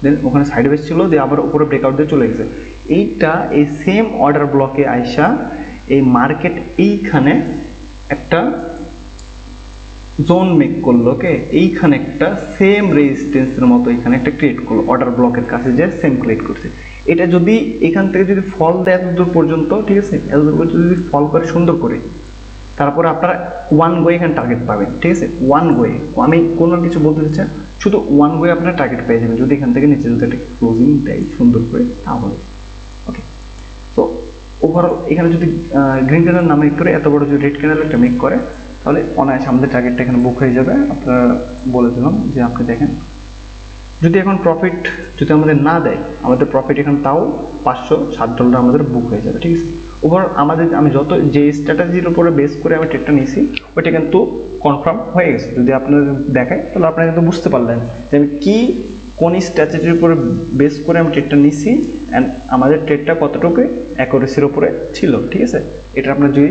Speaker 1: দেন ওখানে সাইড ওয়েজ ছিল, দিয়ে আবার উপরে ব্রেকআউট দিয়ে চলে গেছে। এইটা এই সেম অর্ডার ব্লকে আইসা এই মার্কেট এইখানে একটা জোন মেক করলো। ওকে, এইখানে একটা সেম রেজিস্ট্যান্সের মতো এখানে একটা ক্রিয়েট করলো, অর্ডার ব্লকের কাছে যে সেম ক্রিয়েট করছে। এটা যদি এখান থেকে যদি ফল দেয় এতদূর পর্যন্ত, ঠিক আছে, এতদূর পর্যন্ত যদি ফল করে সুন্দর করে, তারপরে আপনারা ওয়ান গোয়ে এখানে টার্গেট পাবেন, ঠিক আছে। ওয়ান গোয়ে, আমি কোনো কিছু বলতে চাচ্ছি না, শুধু ওয়ান গোয়ে আপনারা টার্গেট পেয়ে যাবেন যদি এখান থেকে নিচে যদি একটা ক্লোজিং দেয় সুন্দর করে, তাহলে। ওকে, তো ওভারঅল এখানে যদি গ্রিন ক্যান্ডেল নামে করে এত বড় যদি রেড ক্যান্ডেল একটা মেক করে, তাহলে অনায়াসে আমাদের টার্গেটটা এখানে বুক হয়ে যাবে। আপনারা বলে দিলাম যে আপনি দেখেন, যদি এখন প্রফিট যদি আমাদের না দেয়, আমাদের প্রফিট এখানে তাও $507 আমাদের বুক হয়ে যাবে, ঠিক আছে। ওভারঅল আমি যত যে স্ট্র্যাটেজির উপরে বেস করে আমি ট্রেডটা নিয়েছি ওইটা কিন্তু কনফার্ম হয়ে গেছে। যদি আপনাদের দেখায় তাহলে আপনারা কিন্তু বুঝতে পারলেন যে আমি কোন স্ট্র্যাটেজির উপরে বেস করে আমি ট্রেডটা নিয়েছি অ্যান্ড আমাদের ট্রেডটা কতটুকু অ্যাকুরেসির উপরে ছিল, ঠিক আছে। এটা আপনারা যদি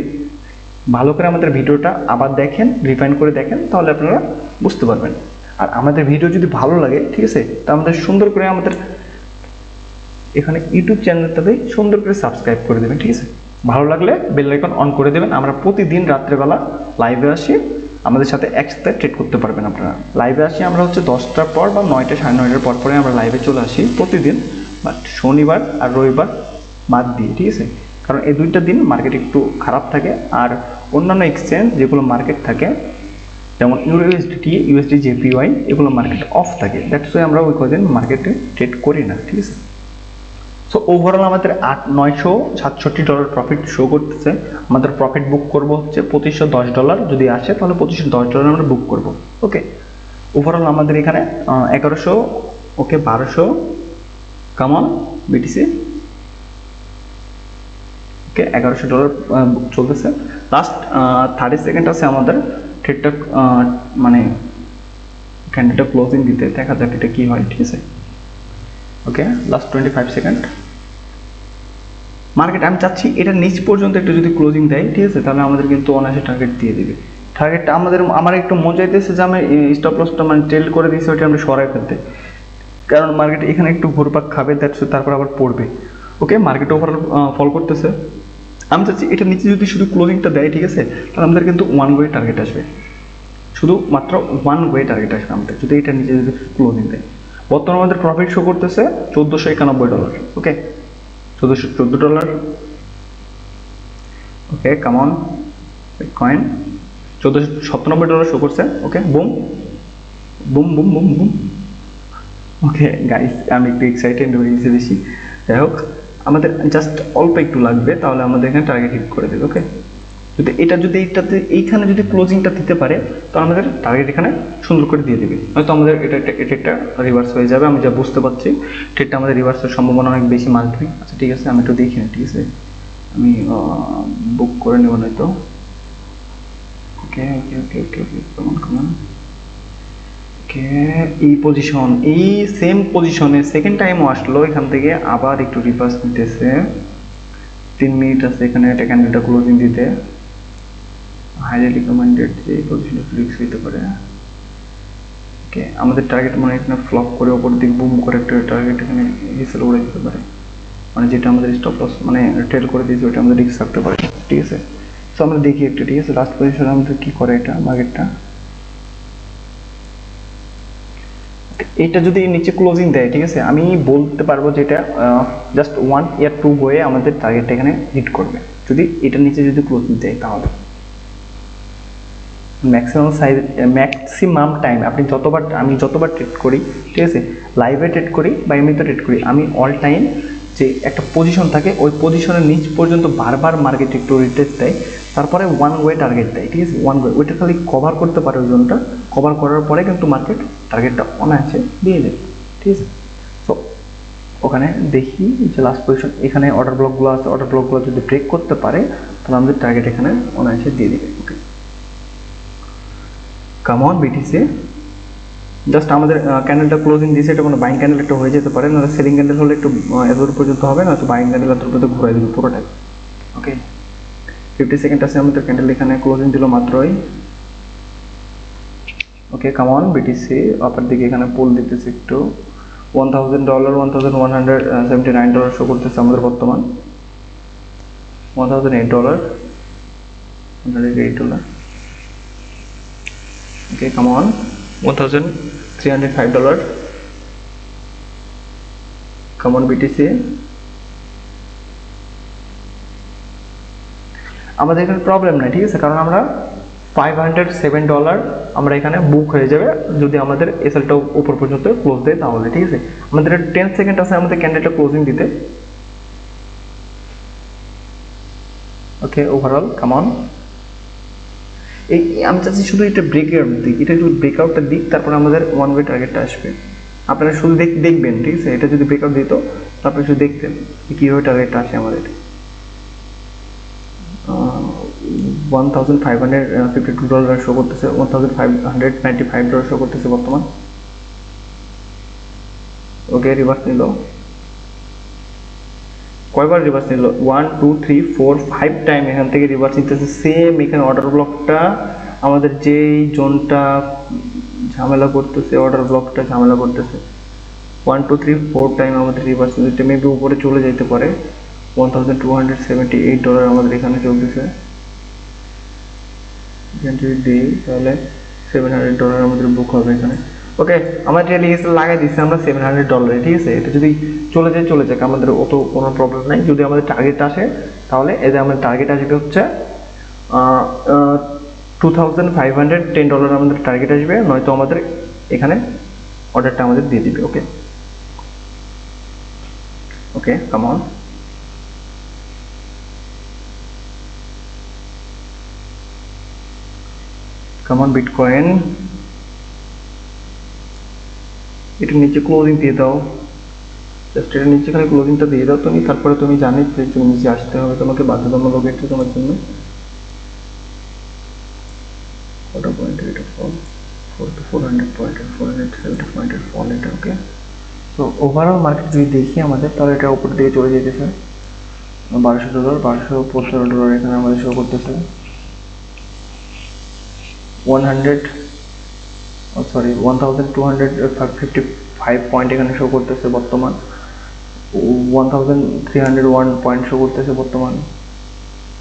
Speaker 1: ভালো করে আমাদের ভিডিওটা আবার দেখেন, রিফাইন করে দেখেন, তাহলে আপনারা বুঝতে পারবেন। আর আমাদের ভিডিও যদি ভালো লাগে, ঠিক আছে, তা আমাদের সুন্দর করে আমাদের এখানে ইউটিউব চ্যানেলটাতে সুন্দর করে সাবস্ক্রাইব করে দেবেন, ঠিক আছে। ভালো লাগলে বেল আইকন অন করে দেবেন। আমরা প্রতিদিন রাত্রেবেলা লাইভে আসি, আমাদের সাথে একসাথে ট্রেড করতে পারবেন আপনারা। লাইভে আসি আমরা হচ্ছে 10টার পর বা 9টা 9:30টার পর পরে আমরা লাইভে চলে আসি প্রতিদিন, বাট শনিবার আর রবিবার বাদ দিয়ে, ঠিক আছে। কারণ এই দুইটা দিন মার্কেট একটু খারাপ থাকে, আর অন্যান্য এক্সচেঞ্জ যেগুলো মার্কেট থাকে যেমন ইউএসডিটি, ইউএসডি, জেপিওয়াই, এগুলো মার্কেট অফ থাকে। দ্যাটস ওয়াই আমরা ওই কদিন মার্কেটে ট্রেড করি না, ঠিক আছে। সো ওভারঅল আমাদের $967 প্রফিট শো করতেছে। আমাদের প্রফিট বুক করব হচ্ছে $2510, যদি আসে তাহলে $2510 আমরা বুক করব। ওকে, ওভারঅল আমাদের এখানে 1100, ওকে 1200, কামন বিটিসি, ওকে $1100 চলতেছে। লাস্ট 30 সেকেন্ড আছে আমাদের ট্রেডটা মানে ক্যান্ডেলটা ক্লোজিং দিতে, দেখা যাক এটা কি হয়, ঠিক আছে। ওকে, লাস্ট 25 সেকেন্ড মার্কেট। আমি চাচ্ছি এটা নিচ পর্যন্ত একটু যদি ক্লোজিং দেয়, ঠিক আছে, তাহলে আমাদের কিন্তু অনায়াসে টার্গেট দিয়ে দেবে। টার্গেটটা আমার একটু মজা দিতেছে যে আমি স্টপ লসটা মানে টেল করে দিয়েছি, ওইটা আমরা সরাই ফেলতে। কারণ মার্কেট এখানে একটু ঘুরপাক খাবে, দ্যাটস তারপর আবার পড়বে। ওকে, মার্কেট ওভারঅল ফল করতেছে। আমি চাচ্ছি এটা নিচে যদি শুধু ক্লোজিংটা দেয়, ঠিক আছে, তাহলে আমাদের কিন্তু ওয়ান ওয়ে টার্গেট আসবে, শুধু মাত্র ওয়ান ওয়ে টার্গেট আসবে আমাদের যদি এটা নিচে যদি ক্লোজিং দেয়। বর্তমানে আমাদের প্রফিট শো করতেছে $1491। Okay, $1414। Okay, come on bitcoin $1497 show করছে। Okay, boom boom boom boom boom. Okay guys, আমি একটু এক্সাইটেড হয়ে গেছি বেশি। যাই হোক, আমাদের জাস্ট অল্প একটু লাগবে, তাহলে আমাদের এখানে টার্গেট হিট করে দেবে। ওকে, যদি এইটাতে এইখানে যদি ক্লোজিংটা দিতে পারে, তো আমাদের টার্গেট এখানে সুন্দর করে দিয়ে দেবে, হয়তো আমাদের এটা একটা রিভার্স হয়ে যাবে। আমি যা বুঝতে পারছি ট্রেডটা আমাদের রিভার্সের সম্ভাবনা অনেক বেশি মাল্টি। আচ্ছা ঠিক আছে, আমি একটু দেখি না, ঠিক আছে, আমি বুক করে নেব নয়তো। ওকে ওকে ওকে ওকে ওকে, কমন কমন। ওকে, এই পজিশন, এই সেম পজিশনে সেকেন্ড টাইমও আসলো, এখান থেকে আবার একটু রিভার্স নিতেছে। 3 মিনিট আছে এখানে একটা ক্যান্ডেলটা ক্লোজিং দিতে। হাইলি রিকমেন্ডেড যে এই পজিশনে ফ্লিক্স হইতে পারে। ওকে, আমাদের টার্গেট মানে এখানে ফ্লপ করে ওপর দিক বুম করে একটা টার্গেট এখানে রিসেল উড়ে যেতে পারে, মানে যেটা আমাদের স্টপ লস মানে ট্রেল করে দিয়েছে ওটা আমাদের রিস্ক থাকতে পারে। ঠিক আছে, সো আমরা দেখি একটু, ঠিক আছে, লাস্ট পজিশনে আমাদের কি করে এটা মার্কেটটা। এটা যদি নিচে ক্লোজিং দেয়, ঠিক আছে, আমি বলতে পারবো যে এটা জাস্ট 1 ইয়ার 2 বয়ে আমাদের টার্গেটটা এখানে হিট করবে। যদি এটা নিচে যদি ক্লোজিং দেয়, তাহলে ম্যাক্সিমাম টাইম আপনি আমি যতবার ট্রেড করি, ঠিক আছে, লাইভে ট্রেড করি বা এমনিতে ট্রেড করি, আমি অল টাইম যে একটা পজিশন থাকে ওই পজিশনের নিচ পর্যন্ত বারবার মার্কেট একটু রিটেস্ট দেয়, তারপরে ওয়ান ওয়ে টার্গেট দেয়। ঠিক আছে, ওয়ান ওয়ে, ওইটা খালি কভার করতে পারে, ওই জোনটা কভার করার পরে কিন্তু মার্কেট টার্গেটটা অনায়াসে দিয়ে দেয়। ঠিক আছে, তো ওখানে দেখি যে লাস্ট পজিশন এখানে অর্ডার ব্লকগুলো আছে, অর্ডার ব্লকগুলো যদি ব্রেক করতে পারে তাহলে আমাদের টার্গেট এখানে অনায়াসে দিয়ে দেবে। ওকে, কামন বিটিসি, জাস্ট আমাদের ক্যান্ডেলটা ক্লোজিং দিয়েছে, এটা কোনো বাইং ক্যান্ডেল একটা হয়ে যেতে পারে, না সেলিং ক্যান্ডেল হলে একটু এতদূর পর্যন্ত হবে, না তো বাইং ক্যান্ডেল এতদূর পর্যন্ত ঘুরে দেবে পুরোটাই। ওকে, 50 সেকেন্ড আছে আমাদের ক্যান্ডেল এখানে ক্লোজিং দিল মাত্রই। ওকে, কামন বিটিসি আপার দিকে এখানে পুল দিতেছে একটু। $1000 $1179 শো করতেছে আমাদের বর্তমান। $1008 $108। ওকে, কামন $1305। কামন বিটিসি, আমাদের এখানে প্রবলেম নাই, ঠিক আছে, কারণ আমরা $507 আমরা এখানে বুক হয়ে যাবে যদি আমাদের এসএলটা উপর পর্যন্ত ক্লোজ দেয় তাহলে। ঠিক আছে, আমাদের 10 সেকেন্ড আছে আমাদের ক্যান্ডেলটা ক্লোজিং দিতে। ওকে, ওভারঅল কামন, এই আমি চাচ্ছি শুধু এটা ব্রেকআউট দিক, এটা যদি ব্রেকআউটটা দিক তারপর আমাদের ওয়ান ওয়ে টার্গেটটা আসবে। আপনারা শুধু দেখবেন, ঠিক আছে, এটা যদি ব্রেকআউট দিত তারপরে শুধু দেখতেন কীভাবে টার্গেটটা আসে আমাদের। $1552 শো করতেছে, $1595 শো করতেছে বর্তমান। ওকে, রিভার্স নিল, কয়বার রিভার্স নিল? 1 2 3 4 5 টাইম এখান থেকে রিভার্স নিতেছে। সেম এখানে অর্ডার ব্লকটা আমাদের যেই জোনটা ঝামেলা করতেছে, অর্ডার ব্লকটা ঝামেলা করতেছে। 1 2 3 4 টাইম আমাদের রিভার্স নিতে, মেবি উপরে চলে যেতে পারে। $1278 আমাদের এখানে চলতেছে। যদি দিই তাহলে $700 আমাদের বুক হবে এখানে। ওকে, আমরা ট্রেলিং লাগাই দিচ্ছি আমরা $700, ঠিক আছে, এটা যদি চলে যাক আমাদের অত কোনো প্রবলেম নাই। যদি আমাদের টার্গেট আসে তাহলে এই যে আমাদের টার্গেট আসবে হচ্ছে $2510 আমাদের টার্গেট আসবে, নয়তো আমাদের এখানে অর্ডারটা আমাদের দিয়ে দিবে। ওকে ওকে, কামন, কামন বিটকয়েন, এটা নিচে ক্লোজিং দিয়ে দাও, জাস্ট এটা নিচে খালি ক্লোজিংটা দিয়ে দাও তুমি, তারপরে তুমি জানিস যে তুমি নিচে আসতে হবে, তোমাকে বাধ্যতামূলক এটা তোমার জন্য। কত পয়েন্ট এটা ফল? 400 পয়েন্ট, 470 পয়েন্টের ফল এটা। ওকে, তো ওভারঅল মার্কেট যদি দেখি আমাদের, তাহলে এটা উপর দিকে চলে যেতেছে। $1200 $1215 এখানে আমাদের শো করতেছে। 1250 5 পয়েন্ট এখানে শো করতেছে বর্তমান, 1301 পয়েন্ট শো করতেছে বর্তমান।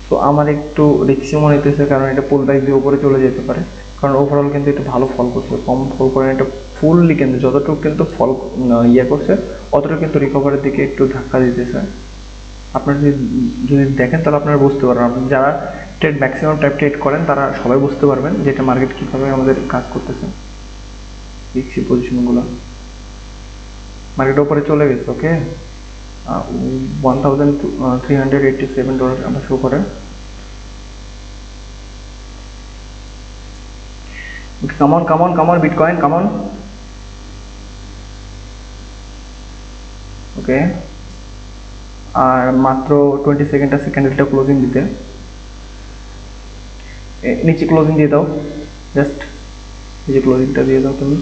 Speaker 1: তো আমার একটু রিস্কি মনে হইতেছে, কারণ এটা পুল ব্যাক দিয়ে উপরে চলে যেতে পারে, কারণ ওভারঅল কিন্তু এটা ভালো ফল করছে, কম ফল করে এটা ফুললি কিন্তু যতটুকু কিন্তু ফল করছে অতটুকু কিন্তু রিকভারির দিকে একটু ধাক্কা দিতেছে। আপনারা যদি দেখেন তাহলে আপনারা বুঝতে পারবেন, আপনি যারা ট্রেড ম্যাক্সিমাম টাইপ ট্রেড করেন তারা সবাই বুঝতে পারবেন যে এটা মার্কেট কীভাবে আমাদের কাজ করতেছে। রিস্কি পজিশনগুলো মার্কেট উপরে চলে গেছে, ওকে, $1387 আমরা শো করে। Come on, Bitcoin, come on. ওকে, আর মাত্র 20 সেকেন্ড আছে ক্যান্ডেলটা ক্লোজিং দিতে। নিচে ক্লোজিং দিয়ে দাও, জাস্ট নিচে ক্লোজিংটা দিয়ে দাও তুমি।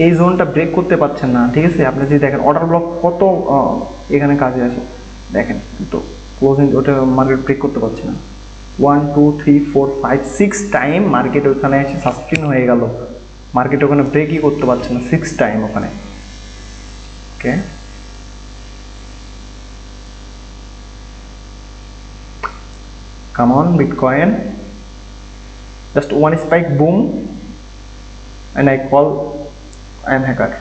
Speaker 1: এই জোনটা ব্রেক করতে পারছেন না, ঠিক আছে? আপনি যদি দেখেন অর্ডার ব্লক কত এখানে কাজে আসে, দেখেন তো ক্লোজিং ওটা মার্কেট ব্রেক করতে পারছে না। 1 2 3 4 5 6 টাইম মার্কেট ওখানে এসে সাস্টেন হয়ে গেল, মার্কেট ওখানে ব্রেকই করতে পারছে না 6 টাইম ওখানে। ওকে, come on Bitcoin, just one spike boom and I call I am hacker.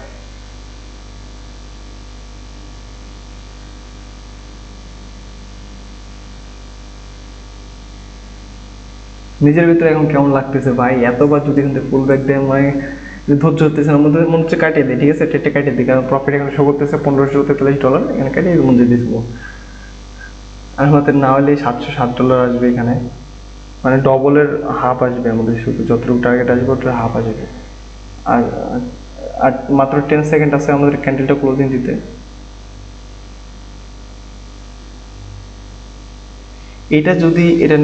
Speaker 1: নিজের ভিতরে এখন কেমন লাগতেছে ভাই, এতবার যদি কিন্তু ফুল ব্যাক দেয় মানে ধৈর্য হতেছে না, মনে হচ্ছে কাটিয়ে দিই, ঠিক আছে? ট্রেডটা কাটিয়ে দিই, কারণ প্রফিট এখানে শো করতেছে $1543, এখানে কাটিয়ে মধ্যে দিয়ে দেবো। আর আমাদের না হলে $707 আসবে এখানে, মানে ডবলের হাফ আসবে আমাদের, শুধু যতটুকু টার্গেট আসবে ওটার হাফ আসবে। আর আর মাত্র 10 সেকেন্ড আছে আমাদের ক্যান্ডেলটা ক্লোজিং দিতে। এটা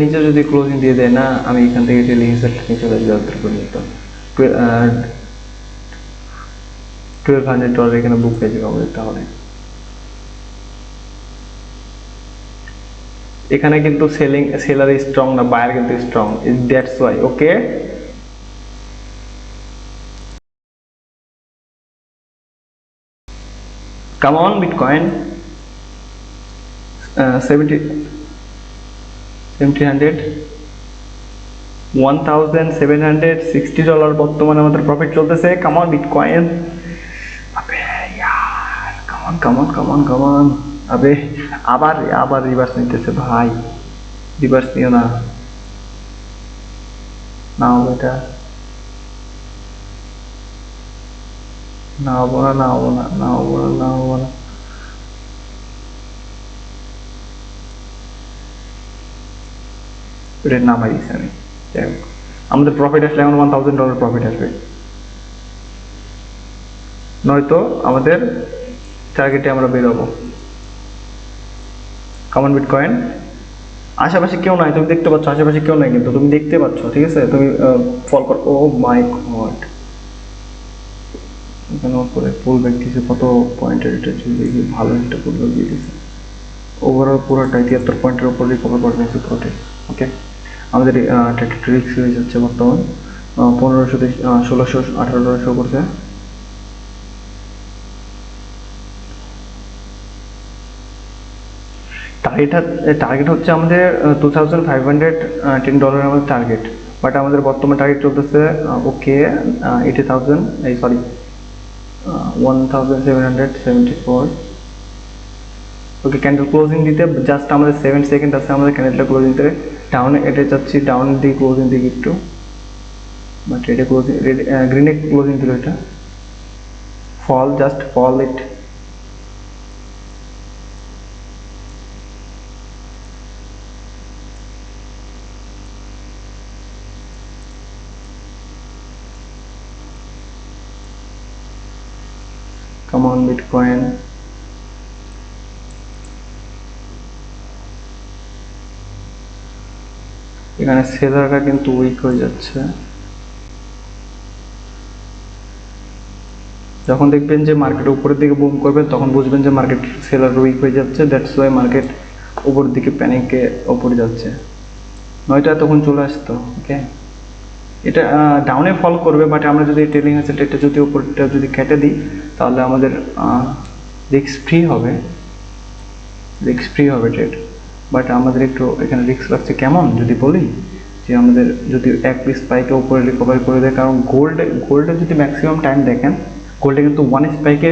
Speaker 1: নিচে যদি ক্লোজিং দিয়ে দেয় না, আমি এখান থেকে টেলি হিসাব নিয়ে চলে যাওয়ার করে নিতাম। $1200 এখানে বুক পেয়ে যাবে আমাদের। তাহলে এখানে কিন্তু সেলার স্ট্রং না, বায়ার কিন্তু strong, that's why. Okay, come on bitcoin, 1760 বর্তমানে আমাদের প্রফিট চলতেছে। কাম অন বিটকয়েন, আবে ইয়ার, কাম অন। আবে আবার রিভার্স নিতেছে ভাই, রিভার্স নিও না, নাও বেটা, নাও না। এটা নামাই দিচ্ছি আমি। যাই হোক, আমাদের প্রফিট আসলে এখন $1000 প্রফিট আসবে, নয়তো আমাদের টার্গেটে আমরা বেরোবো। কমন বিটকয়েন, আশেপাশে কেউ নাই, তুমি দেখতে পাচ্ছ আশেপাশে কেউ নাই, কিন্তু তুমি দেখতে পাচ্ছ, ঠিক আছে? তুমি ফল কর। ও মাই গড, এখানে উপরে পুল ব্যাক দিয়েছে, কত পয়েন্টের এটা দেখি, ভালো একটা পুল ব্যাক দিয়ে দিয়েছে। ওভারঅল পুরোটা 73 পয়েন্টের উপর রিকভার করে নিয়েছে পুরোটাই। ওকে, আমাদের ট্রিক্স হয়ে যাচ্ছে বর্তমান 1500 $1618 শো করছে। টার্গেট হচ্ছে আমাদের $2510 আমাদের টার্গেট, বাট আমাদের বর্তমান টার্গেট চলতেছে ওকে 1774। ওকে, ক্যান্ডেল ক্লোজিং দিতে জাস্ট আমাদের 7 সেকেন্ড আছে আমাদের ক্যান্ডেলটা ক্লোজিং দিতে। ডাউনে এটা যাচ্ছি, ডাউনের দিকে ক্লোজিং দিকে একটু, বাট এটা ক্লোজিং গ্রিনে ক্লোজিং দিল, এটা fall, just fall it. Come on Bitcoin, এখানে সেলাররা কিন্তু উইক হয়ে যাচ্ছে। যখন দেখবেন যে মার্কেট উপরের দিকে বুম করবে, তখন বুঝবেন যে মার্কেট সেলার উইক হয়ে যাচ্ছে, দ্যাটস ওয়াই মার্কেট উপরের দিকে প্যানিকে উপরে যাচ্ছে, নয়তো তখন চলে আসতো। ওকে, এটা ডাউনে ফল করবে, বাট আমরা যদি ট্রেলিং হ্যান্ডেল এটা যদি উপরটা যদি কেটে দিই তাহলে আমাদের রিস্ক ফ্রি হবে ট্রেড। বাট আমাদের একটু এখানে রিস্ক লাগছে, কেমন যদি বলি যে আমাদের যদি এক পিস স্পাইকে উপরে রিকভারি করে দেয়, কারণ গোল্ডে যদি ম্যাক্সিমাম টাইম দেখেন গোল্ডে কিন্তু ওয়ান স্পাইকে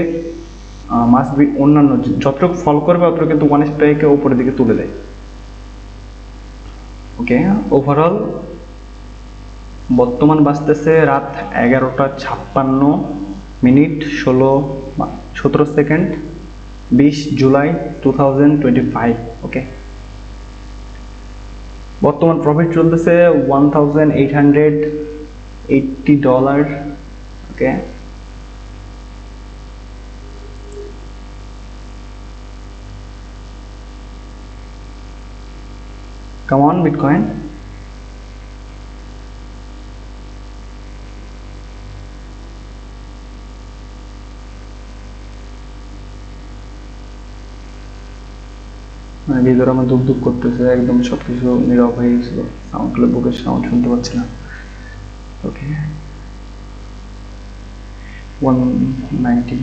Speaker 1: মাস্ট বি অন্যান্য যতটুকু ফল করবে অতটুকু কিন্তু ওয়ান স্পাইকে উপরের দিকে তুলে দেয়। ওকে, ওভারঅল বর্তমান বাজতেছে রাত 11:56 17 সেকেন্ড, 20 জুলাই 2025। ওকে, বর্তমান প্রফিট চলতেছে $1880। ওকে, come on Bitcoin। ভিতরে আমার দুঃখ করতেছে, একদম সবকিছু নীরব হয়ে গেছিল, সাউন্ড বুকের সাউন্ড শুনতে পাচ্ছি না। ওকে, 190।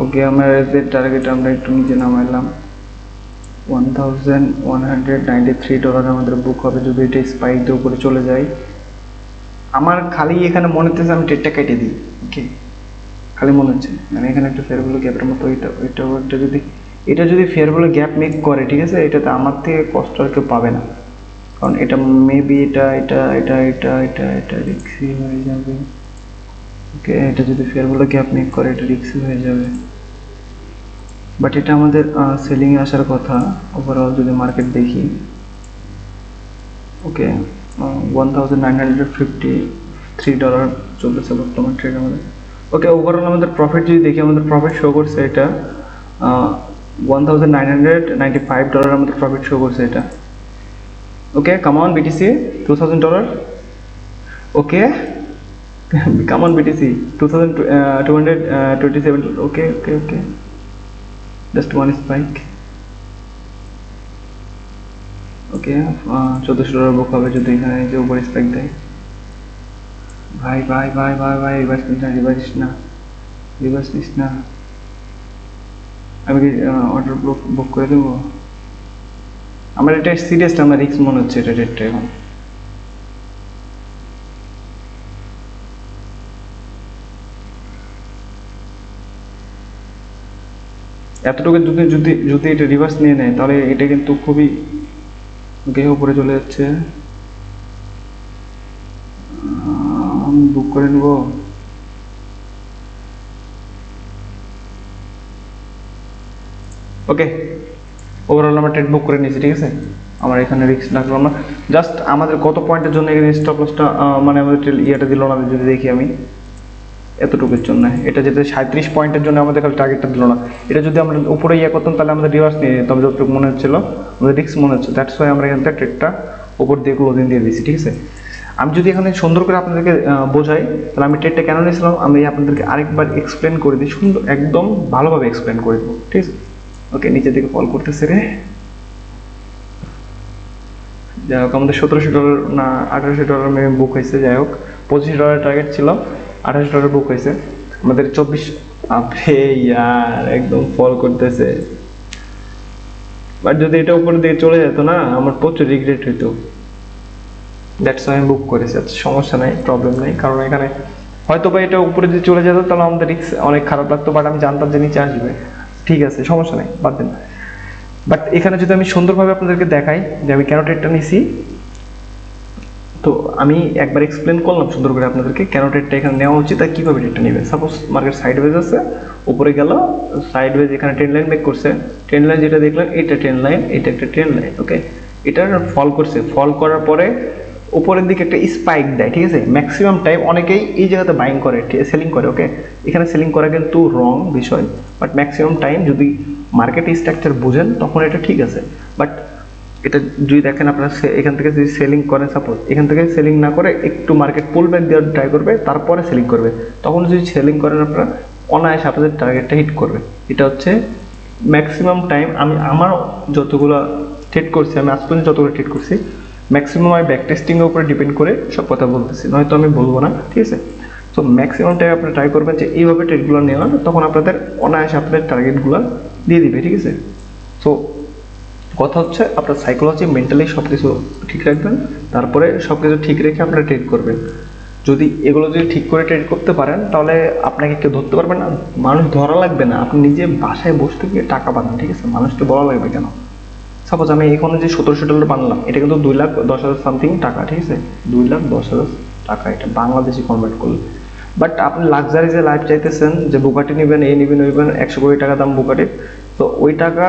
Speaker 1: ওকে, আমার টার্গেট আমরা একটু নিচে নামাইলাম, $1193 আমাদের বুক হবে যদি এটা স্পাইক দিয়ে উপরে চলে যায়। আমার খালি এখানে মনে হচ্ছে আমি ট্রেডটা কেটে দিই। ওকে, খালি মনে হচ্ছে মানে এখানে একটা ফেয়ার ভ্যালু গ্যাপের মতো এটা যদি ফেয়ার ভ্যালু গ্যাপ মেক করে, ঠিক আছে, এটাতে আমার থেকে কষ্ট আর কেউ পাবে না, কারণ এটা মেবি এটা রিক্সি হয়ে যাবে। ওকে, এটা যদি ফেয়ার ভ্যালু গ্যাপ মেক করে এটা রিক্সি হয়ে যাবে, বাট এটা আমাদের সেলিংয়ে আসার কথা। ওভারঅল যদি মার্কেট দেখি, ওকে, $1953 চলতেছে বর্তমান ট্রেড আমাদের। ওকে, ওভারঅল আমাদের প্রফিট যদি দেখি, আমাদের প্রফিট শো করছে এটা $1995 আমাদের প্রফিট শো করছে এটা। Okay, come on BTC $2000। Okay, come on BTC 2227। Okay, just one spike. Okay, $1400 book হবে যদি এখানে যে উপর স্পাইক দেয়। ভাই রিভার্স নিস না। আমি কি অর্ডার বুক করে দেবো? আমার এটা সিরিয়াসলি আমার রিস্ক মনে হচ্ছে এটা রেটটা এখন। এতটুকু যদি এটা রিভার্স নিয়ে নেয় তাহলে এটা কিন্তু খুবই উপরে চলে যাচ্ছে। আমি বুক করে নেব। ওকে, ওভারঅল আমরা ট্রেড বুক করে নিয়েছি, ঠিক আছে, আমার এখানে রিস্ক লাগলো না। জাস্ট আমাদের কত পয়েন্টের জন্য এখানে স্টপ লসটা মানে আমাদের ইয়েটা দিল না, যদি দেখি আমি এতটুকুর জন্য, এটা যেতে 37 পয়েন্টের জন্য আমাদের খালি টার্গেটটা দিল না। এটা যদি আমরা উপরে করতাম তাহলে আমাদের রিভার্স নিয়ে যেতাম, যতটুকু মনে হচ্ছিল আমাদের রিস্ক মনে হচ্ছে, দ্যাটস ওয়াই আমরা এখান থেকে ট্রেডটা উপর দিয়ে ক্লোজিং দিয়ে দিয়েছি, ঠিক আছে। আমি যদি এখানে সুন্দর করে আপনাদেরকে বোঝাই তাহলে আমি ট্রেডটা কেন নিয়েছিলাম আমি আপনাদেরকে আরেকবার এক্সপ্লেন করে দিই, সুন্দর একদম ভালোভাবে এক্সপ্লেন করে দেবো, ঠিক আছে। ওকে, নিচের দিকে ফল করতেছে রে, যাই হোক আমাদের $1700 না $1800 মেবি বুক হয়েছে, যাই হোক $2500 টার্গেট ছিল, $2800 বুক হয়েছে আমাদের 24। আপরে ইয়ার একদম ফল করতেছে, বাট যদি এটা উপর দিকে চলে যেত না আমার প্রচুর রিগ্রেট হইতো, দ্যাটস ওয়াই আমি বুক করেছি। আচ্ছা, সমস্যা নাই, প্রবলেম নেই, কারণ এখানে হয়তো বা এটা উপরে যদি চলে যেত তাহলে আমাদের রিস্ক অনেক খারাপ লাগতো, বাট আমি জানতাম যে নিচে আসবে, ঠিক আছে, সমস্যা নেই, বাদ দেন। বাট এখানে যদি আমি সুন্দরভাবে আপনাদেরকে দেখাই যে আমি কেন ট্রেডটা নিছি, তো আমি একবার এক্সপ্লেন করলাম সুন্দর করে আপনাদেরকে কেন ট্রেডটা এখানে নেওয়া উচিত আর কীভাবে ট্রেডটা নেবেন। সাপোজ মার্কেট সাইডওয়েজ আছে, উপরে গেল, সাইডওয়েজ এখানে ট্রেন্ড লাইন মেক করছে, ট্রেন্ড লাইন যেটা দেখলেন এটা ট্রেন্ড লাইন, এটা একটা ট্রেন্ড লাইন। ওকে, এটা ফল করছে, ফল করার পরে উপরের দিকে একটা স্পাইক দেয়, ঠিক আছে। ম্যাক্সিমাম টাইম অনেকেই এই জায়গাতে বাইং করে, সেলিং করে। ওকে, এখানে সেলিং করা কিন্তু রং বিষয়, বাট ম্যাক্সিমাম টাইম যদি মার্কেট স্ট্রাকচার বুঝেন তখন এটা ঠিক আছে। বাট এটা যদি দেখেন আপনারা এখান থেকে যদি সেলিং করেন, সাপোজ এখান থেকে সেলিং না করে একটু মার্কেট পুল ব্যাক দেওয়ার ট্রাই করবে, তারপরে সেলিং করবে, তখন যদি সেলিং করেন আপনারা অনায়াসে আপনাদের টার্গেটটা হিট করবে। এটা হচ্ছে ম্যাক্সিমাম টাইম আমি আমার যতগুলো ট্রেড করছি, আমি আজ পর্যন্ত যতগুলো ট্রেড করছি ম্যাক্সিমাম আমি ব্যাক টেস্টিংয়ের উপরে ডিপেন্ড করে সব কথা বলতেছি, নয়তো আমি বলবো না, ঠিক আছে। সো ম্যাক্সিমাম টাইম আপনারা ট্রাই করবেন যে এইভাবে ট্রেডগুলো নেওয়া, তখন আপনাদের অনায়াসে আপনাদের টার্গেটগুলো দিয়ে দিবে, ঠিক আছে। সো কথা হচ্ছে আপনার সাইকোলজি মেন্টালি সব কিছু ঠিক রাখবেন, তারপরে সব কিছু ঠিক রেখে আপনারা ট্রেড করবেন। যদি এগুলো যদি ঠিক করে ট্রেড করতে পারেন তাহলে আপনাকে কেউ ধরতে পারবে না, মানুষ ধরা লাগবে না, আপনি নিজে বাসায় বসে থেকে টাকা পাবেন, ঠিক আছে। মানুষকে বলা লাগবে কেন? সাপোজ আমি এখানে যে $1700 বানলাম, এটা কিন্তু 2,10,000 সামথিং টাকা, ঠিক আছে। 2,10,000 টাকা এটা বাংলাদেশি কনভার্ট করলে। বাট আপনি লাক্সারি যে লাইফ চাইতেছেন, যে বুগাটি নেবেন, এই নেবেন, ওই নেবেন, 100 কোটি টাকা দাম বুগাটির, তো ওই টাকা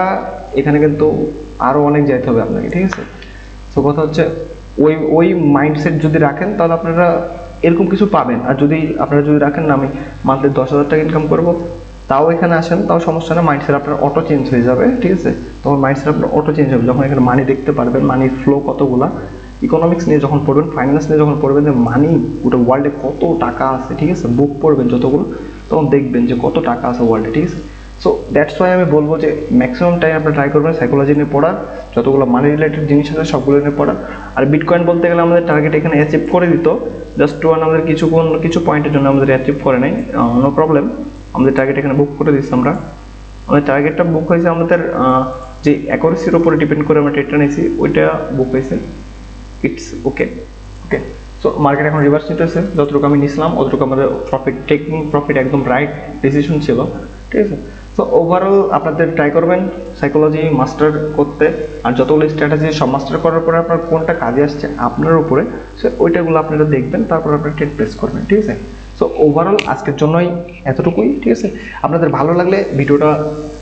Speaker 1: এখানে কিন্তু আরও অনেক যাইতে হবে আপনাকে, ঠিক আছে। তো কথা হচ্ছে ওই ওই মাইন্ডসেট যদি রাখেন তাহলে আপনারা এরকম কিছু পাবেন। আর যদি আপনারা যদি রাখেন না আমি মান্থলি 10,000 টাকা ইনকাম করবো, তাও এখানে আসেন, তাও সমস্যা না, মাইন্ডসেট আপনার অটো চেঞ্জ হয়ে যাবে, ঠিক আছে। তখন মাইন্ডসেট আপনার অটো চেঞ্জ হবে যখন এখানে মানি দেখতে পারবেন, মানির ফ্লো কতগুলা, ইকোনমিক্স নিয়ে যখন পড়বেন, ফাইন্যান্স নিয়ে যখন পড়বেন, যে মানি গোটা ওয়ার্ল্ডে কত টাকা আছে, ঠিক আছে, বুক পড়বেন যতগুলো, তখন দেখবেন যে কত টাকা আছে ওয়ার্ল্ডে, ঠিক আছে। সো দ্যাটস ওয়াই আমি বলবো যে ম্যাক্সিমাম টাইম আপনারা ট্রাই করবেন সাইকোলজি নিয়ে পড়ার, যতগুলো মানি রিলেটেড জিনিস আছে সবগুলো নিয়ে পড়ার। আর বিটকয়েন বলতে গেলে আমাদের টার্গেট এখানে অ্যাচিভ করে দিত, জাস্ট আমাদের কিছু পয়েন্টের জন্য আমাদের অ্যাচিভ করে নাই, নো প্রবলেম। আমাদের টার্গেট এখানে বুক করে দিচ্ছি আমরা, আমাদের টার্গেটটা বুক হয়েছে, আমাদের যে অ্যাকুরেসির উপরে ডিপেন্ড করে আমরা ট্রেডটা নিয়েছি ওইটা বুক হয়েছে, it's okay. Okay, so market এখন রিভার্স নিতেছে, যতটুকু আমি নিছিলাম অতটুকু আমাদের প্রফিট একদম রাইট ডিসিশন ছিল, ঠিক আছে। তো ওভারঅল আপনাদের ট্রাই করবেন সাইকোলজি মাস্টার করতে, আর যতগুলো স্ট্র্যাটেজি সব মাস্টার করার পরে আপনার কোনটা কাজে আসছে আপনার উপরে, সো ওইটাগুলো আপনারা দেখবেন, তারপর আপনারা ট্রেড প্লেস করবেন, ঠিক আছে। সো ওভারঅল আজকের জন্যই এতটুকুই, ঠিক আছে। আপনাদের ভালো লাগলে ভিডিওটা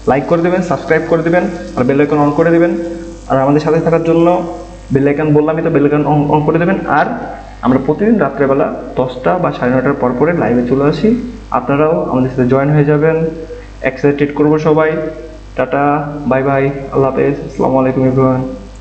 Speaker 1: লাইক করে দেবেন, সাবস্ক্রাইব করে দেবেন, আর বেল আইকন অন করে দেবেন। আর আমাদের সাথে থাকার জন্য বেল আইকন বললামই তো, বেল আইকন অন করে দেবেন। আর আমরা প্রতিদিন রাত্রেবেলা 10টা বা 9:30 পর পরে লাইভে চলে আসি, আপনারাও আমাদের সাথে জয়েন হয়ে যাবেন। একসাথে ট্রেড করবো সবাই। টাটা, বাই বাই, আল্লাহ হাফেজ, আসসালামু আলাইকুম এভরিওয়ান।